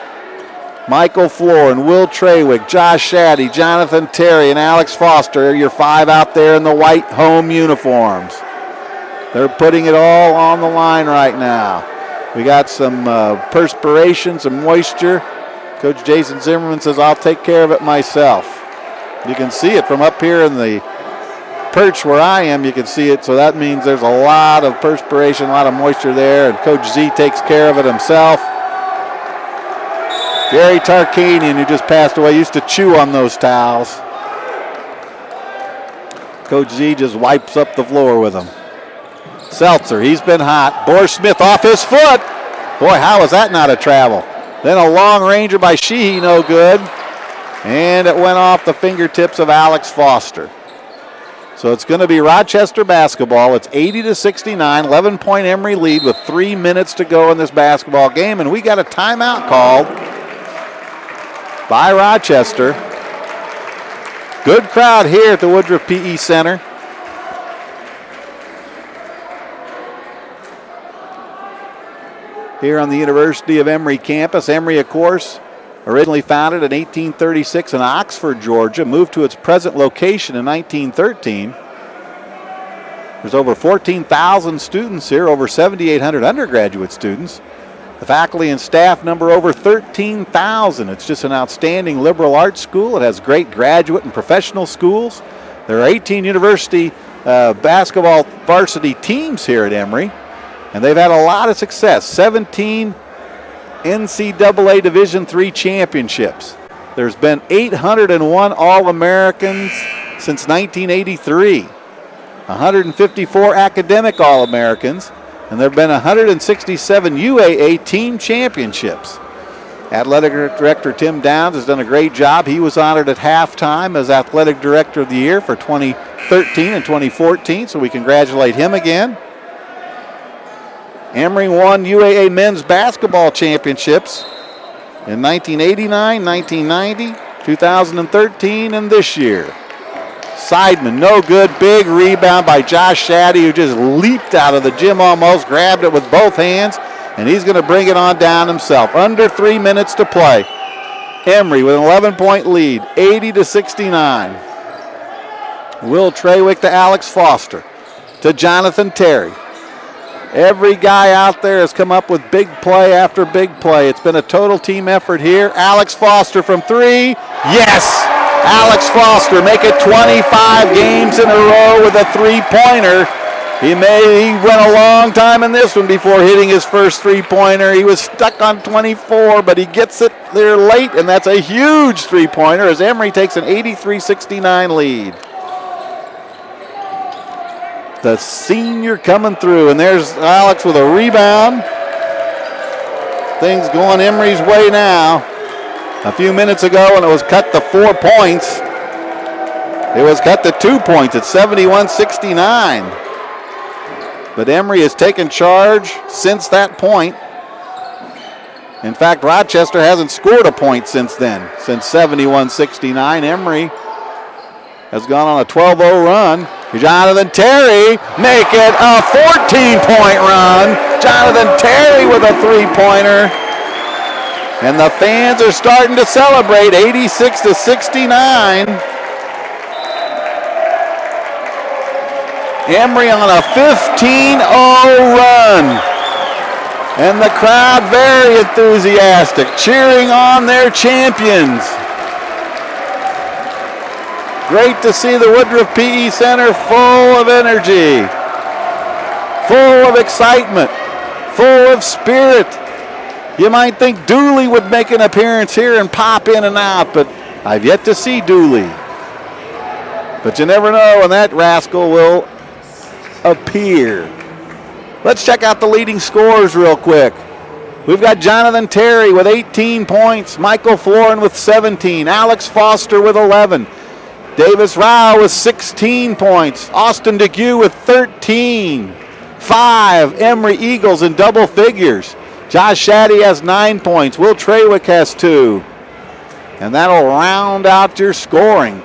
Michael Florin, Will Trawick, Josh Shaddy, Jonathan Terry, and Alex Foster are your 5 out there in the white home uniforms. They're putting it all on the line right now. We got some perspiration, some moisture. Coach Jason Zimmerman says, I'll take care of it myself. You can see it from up here in the perch where I am. You can see it, so that means there's a lot of perspiration, a lot of moisture there, and Coach Z takes care of it himself. Gary Tarkanian, who just passed away, used to chew on those towels. Coach Z just wipes up the floor with them. Seltzer, he's been hot. Boris Smith off his foot. Boy, how is that not a travel? Then a long ranger by Sheehy, no good. And it went off the fingertips of Alex Foster. So it's going to be Rochester basketball. It's 80-69, 11-point Emory lead with 3 minutes to go in this basketball game. And we got a timeout called by Rochester. Good crowd here at the Woodruff PE Center. Here on the University of Emory campus. Emory, of course, originally founded in 1836 in Oxford, Georgia, moved to its present location in 1913. There's over 14,000 students here, over 7,800 undergraduate students. The faculty and staff number over 13,000. It's just an outstanding liberal arts school. It has great graduate and professional schools. There are 18 university basketball varsity teams here at Emory, and they've had a lot of success. 17 NCAA Division III championships. There's been 801 All-Americans since 1983, 154 academic All-Americans, and there have been 167 UAA team championships. Athletic Director Tim Downs has done a great job. He was honored at halftime as Athletic Director of the Year for 2013 and 2014, so we congratulate him again. Emory won UAA men's basketball championships in 1989, 1990, 2013, and this year. Seidman, no good. Big rebound by Josh Shaddy, who just leaped out of the gym almost, grabbed it with both hands, and he's going to bring it on down himself. Under 3 minutes to play. Emory with an 11-point lead, 80-69. Will Trawick to Alex Foster, to Jonathan Terry. Every guy out there has come up with big play after big play. It's been a total team effort here. Alex Foster from 3. Yes! Alex Foster make it 25 games in a row with a 3-pointer. He went a long time in this one before hitting his first three-pointer. He was stuck on 24, but he gets it there late, and that's a huge three-pointer as Emory takes an 83-69 lead. The senior coming through, and there's Alex with a rebound. Things going Emory's way now. A few minutes ago when it was cut to 4 points, it was cut to 2 points at 71-69. But Emory has taken charge since that point. In fact, Rochester hasn't scored a point since then, since 71-69. Emory has gone on a 12-0 run. Jonathan Terry make it a 14-point run. Jonathan Terry with a three-pointer. And the fans are starting to celebrate, 86-69. Emory on a 15-0 run. And the crowd very enthusiastic, cheering on their champions. Great to see the Woodruff PE Center full of energy, full of excitement, full of spirit. You might think Dooley would make an appearance here and pop in and out, but I've yet to see Dooley. But you never know when that rascal will appear. Let's check out the leading scorers real quick. We've got Jonathan Terry with 18 points, Michael Florin with 17, Alex Foster with 11, Davis Rao with 16 points, Austin DeGue with 13, 5 Emory Eagles in double figures. Josh Shaddy has 9 points, Will Trawick has 2, and that'll round out your scoring.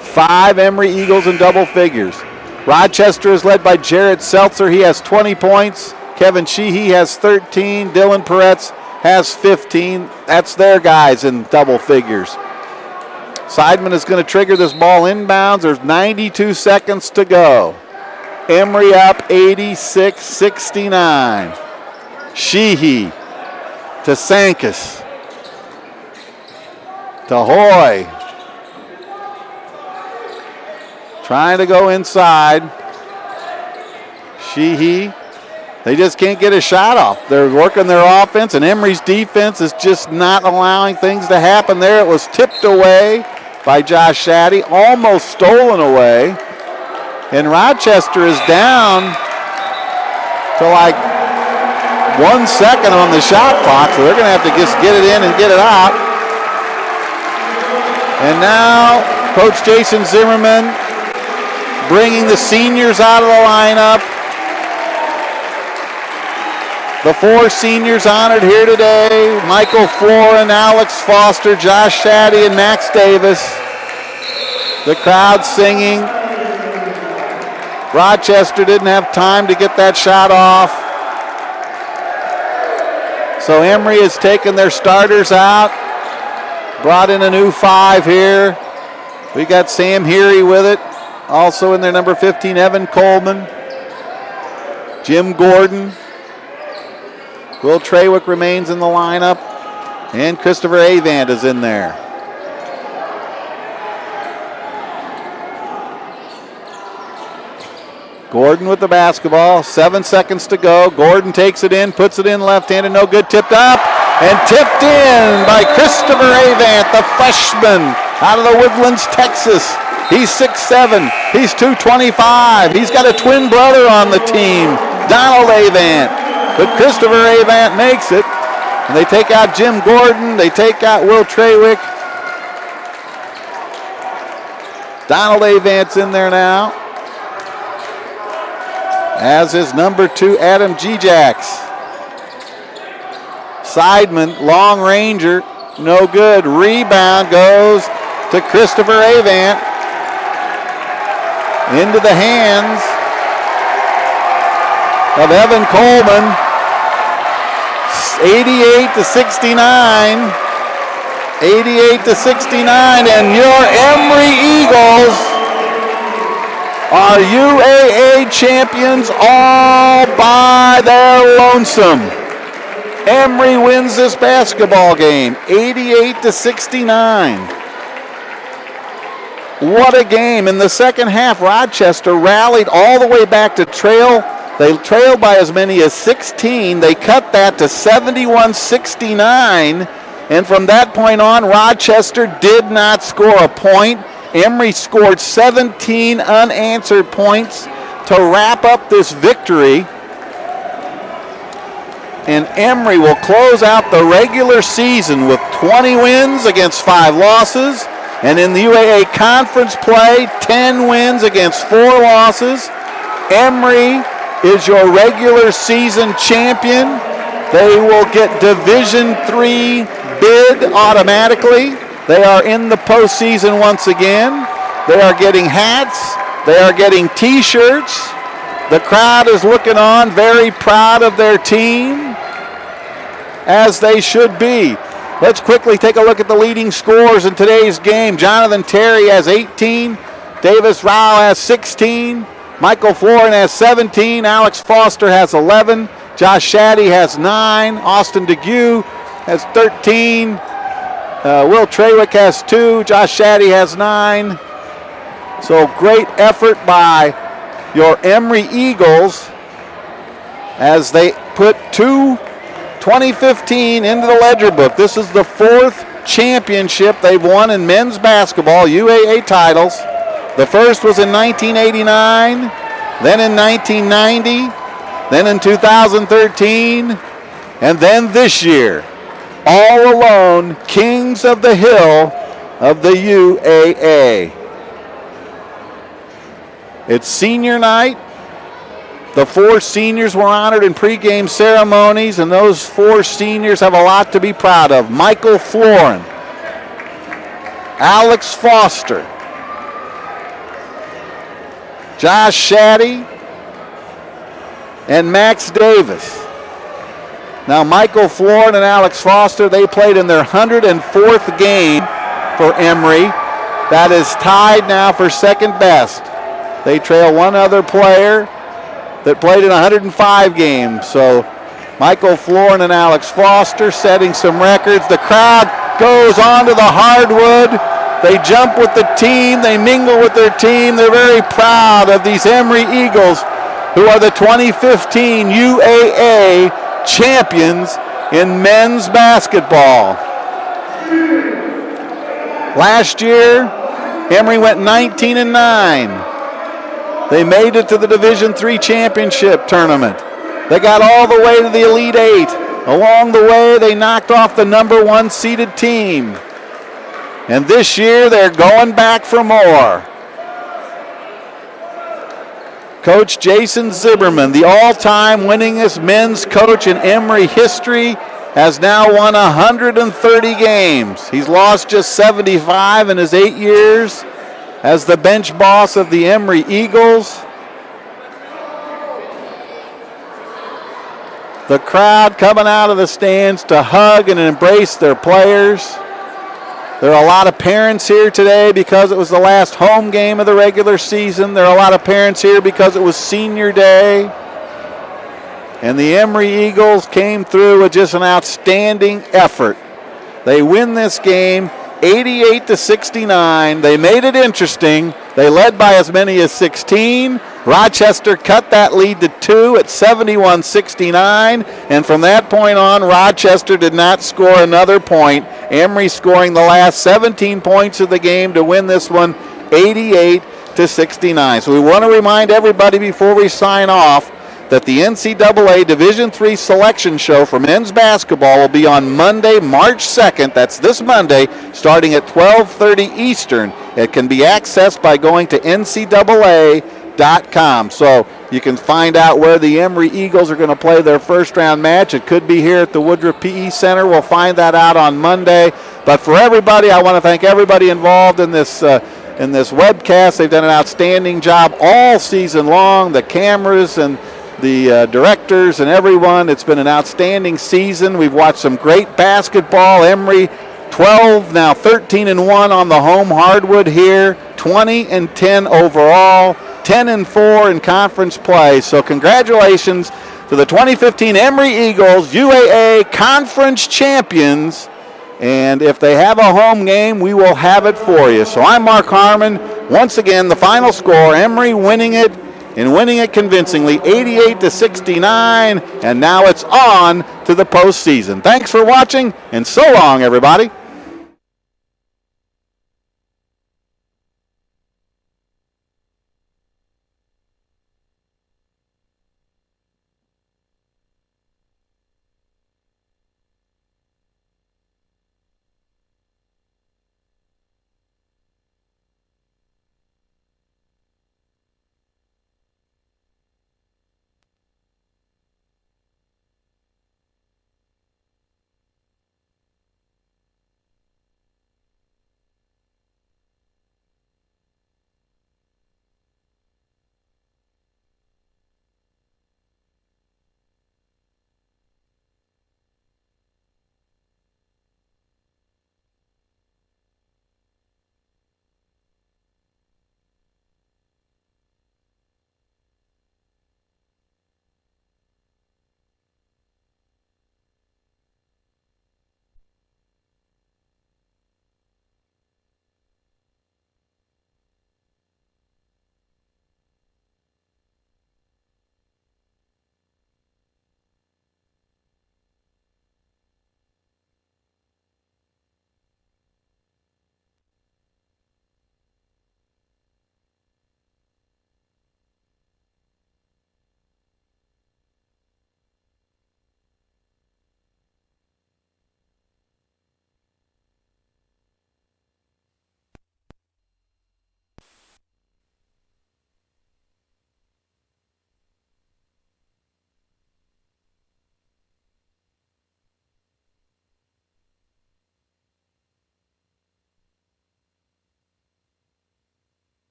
5 Emory Eagles in double figures. Rochester is led by Jarrett Seltzer. He has 20 points. Kevin Sheehy has 13. Dylan Peretz has 15. That's their guys in double figures. Seidman is going to trigger this ball inbounds. There's 92 seconds to go. Emory up 86-69. Sheehy to Sankus to Hoy. Trying to go inside. Sheehy. They just can't get a shot off. They're working their offense, and Emory's defense is just not allowing things to happen there. It was tipped away by Josh Shaddy, almost stolen away. And Rochester is down to like 1 second on the shot clock, so they're going to have to just get it in and get it out. And now Coach Jason Zimmerman bringing the seniors out of the lineup. The 4 seniors honored here today: Michael Florin, Alex Foster, Josh Shaddy, and Max Davis. The crowd singing. Rochester didn't have time to get that shot off. So Emory has taken their starters out, brought in a new 5 here. We got Sam Heary with it. Also in there, number 15, Evan Coleman. Jim Gordon. Will Trawick remains in the lineup. And Christopher Avant is in there. Gordon with the basketball. 7 seconds to go. Gordon takes it in, puts it in left-handed, no good. Tipped up and tipped in by Christopher Avant, the freshman out of the Woodlands, Texas. He's 6'7". He's 225. He's got a twin brother on the team, Donald Avant. But Christopher Avant makes it. And they take out Jim Gordon. They take out Will Trawick. Donald Avant's in there now, as is number 2, Adam Gijax. Seidman, long ranger, no good. Rebound goes to Christopher Avant. Into the hands of Evan Coleman. 88-69. 88-69. And your Emory Eagles are UAA champions all by their lonesome. Emory wins this basketball game, 88-69. What a game. In the second half, Rochester rallied all the way back to trail. They trailed by as many as 16. They cut that to 71-69. And from that point on, Rochester did not score a point. Emory scored 17 unanswered points to wrap up this victory. And Emory will close out the regular season with 20 wins against 5 losses. And in the UAA conference play, 10 wins against 4 losses. Emory is your regular season champion. They will get Division III bid automatically. They are in the postseason once again. They are getting hats. They are getting T-shirts. The crowd is looking on, very proud of their team, as they should be. Let's quickly take a look at the leading scores in today's game. Jonathan Terry has 18. Davis Rao has 16. Michael Florin has 17. Alex Foster has 11. Josh Shaddy has 9. Austin DeGue has 13. Will Trawick has 2. Josh Shaddy has 9. So great effort by your Emory Eagles as they put 2015 into the ledger book. This is the 4th championship they've won in men's basketball, UAA titles. The first was in 1989, then in 1990, then in 2013, and then this year. All alone, Kings of the Hill of the UAA. It's senior night. The 4 seniors were honored in pregame ceremonies, and those 4 seniors have a lot to be proud of. Michael Florin, Alex Foster, Josh Shaddy, and Max Davis. Now, Michael Florin and Alex Foster, they played in their 104th game for Emory. That is tied now for second best. They trail one other player that played in 105 games. So Michael Florin and Alex Foster setting some records. The crowd goes onto the hardwood. They jump with the team. They mingle with their team. They're very proud of these Emory Eagles, who are the 2015 UAA champions in men's basketball. Last year, Emory went 19-9. They made it to the Division III championship tournament. They got all the way to the Elite 8. Along the way, they knocked off the number 1 seeded team. And this year, they're going back for more. Coach Jason Zimmerman, the all-time winningest men's coach in Emory history, has now won 130 games. He's lost just 75 in his 8 years as the bench boss of the Emory Eagles. The crowd coming out of the stands to hug and embrace their players. There are a lot of parents here today because it was the last home game of the regular season. There are a lot of parents here because it was senior day. And the Emory Eagles came through with just an outstanding effort. They win this game 88-69. They made it interesting. They led by as many as 16. Rochester cut that lead to 2 at 71-69. And from that point on, Rochester did not score another point. Emory scoring the last 17 points of the game to win this one 88-69. So we want to remind everybody before we sign off that the NCAA Division III selection show for men's basketball will be on Monday, March 2nd. That's this Monday, starting at 12:30 Eastern. It can be accessed by going to ncaa.com. So you can find out where the Emory Eagles are going to play their first-round match. It could be here at the Woodruff PE Center. We'll find that out on Monday. But for everybody, I want to thank everybody involved in this webcast. They've done an outstanding job all season long. The cameras and the directors and everyone. It's been an outstanding season. We've watched some great basketball. Emory 12, now 13-1 on the home hardwood here, 20-10 overall, 10-4 in conference play. So congratulations to the 2015 Emory Eagles, UAA conference champions, And if they have a home game, we will have it for you. So I'm Mark Harmon. Once again, the final score, Emory winning it, and winning it convincingly, 88-69. And now it's on to the postseason. Thanks for watching, and so long, everybody.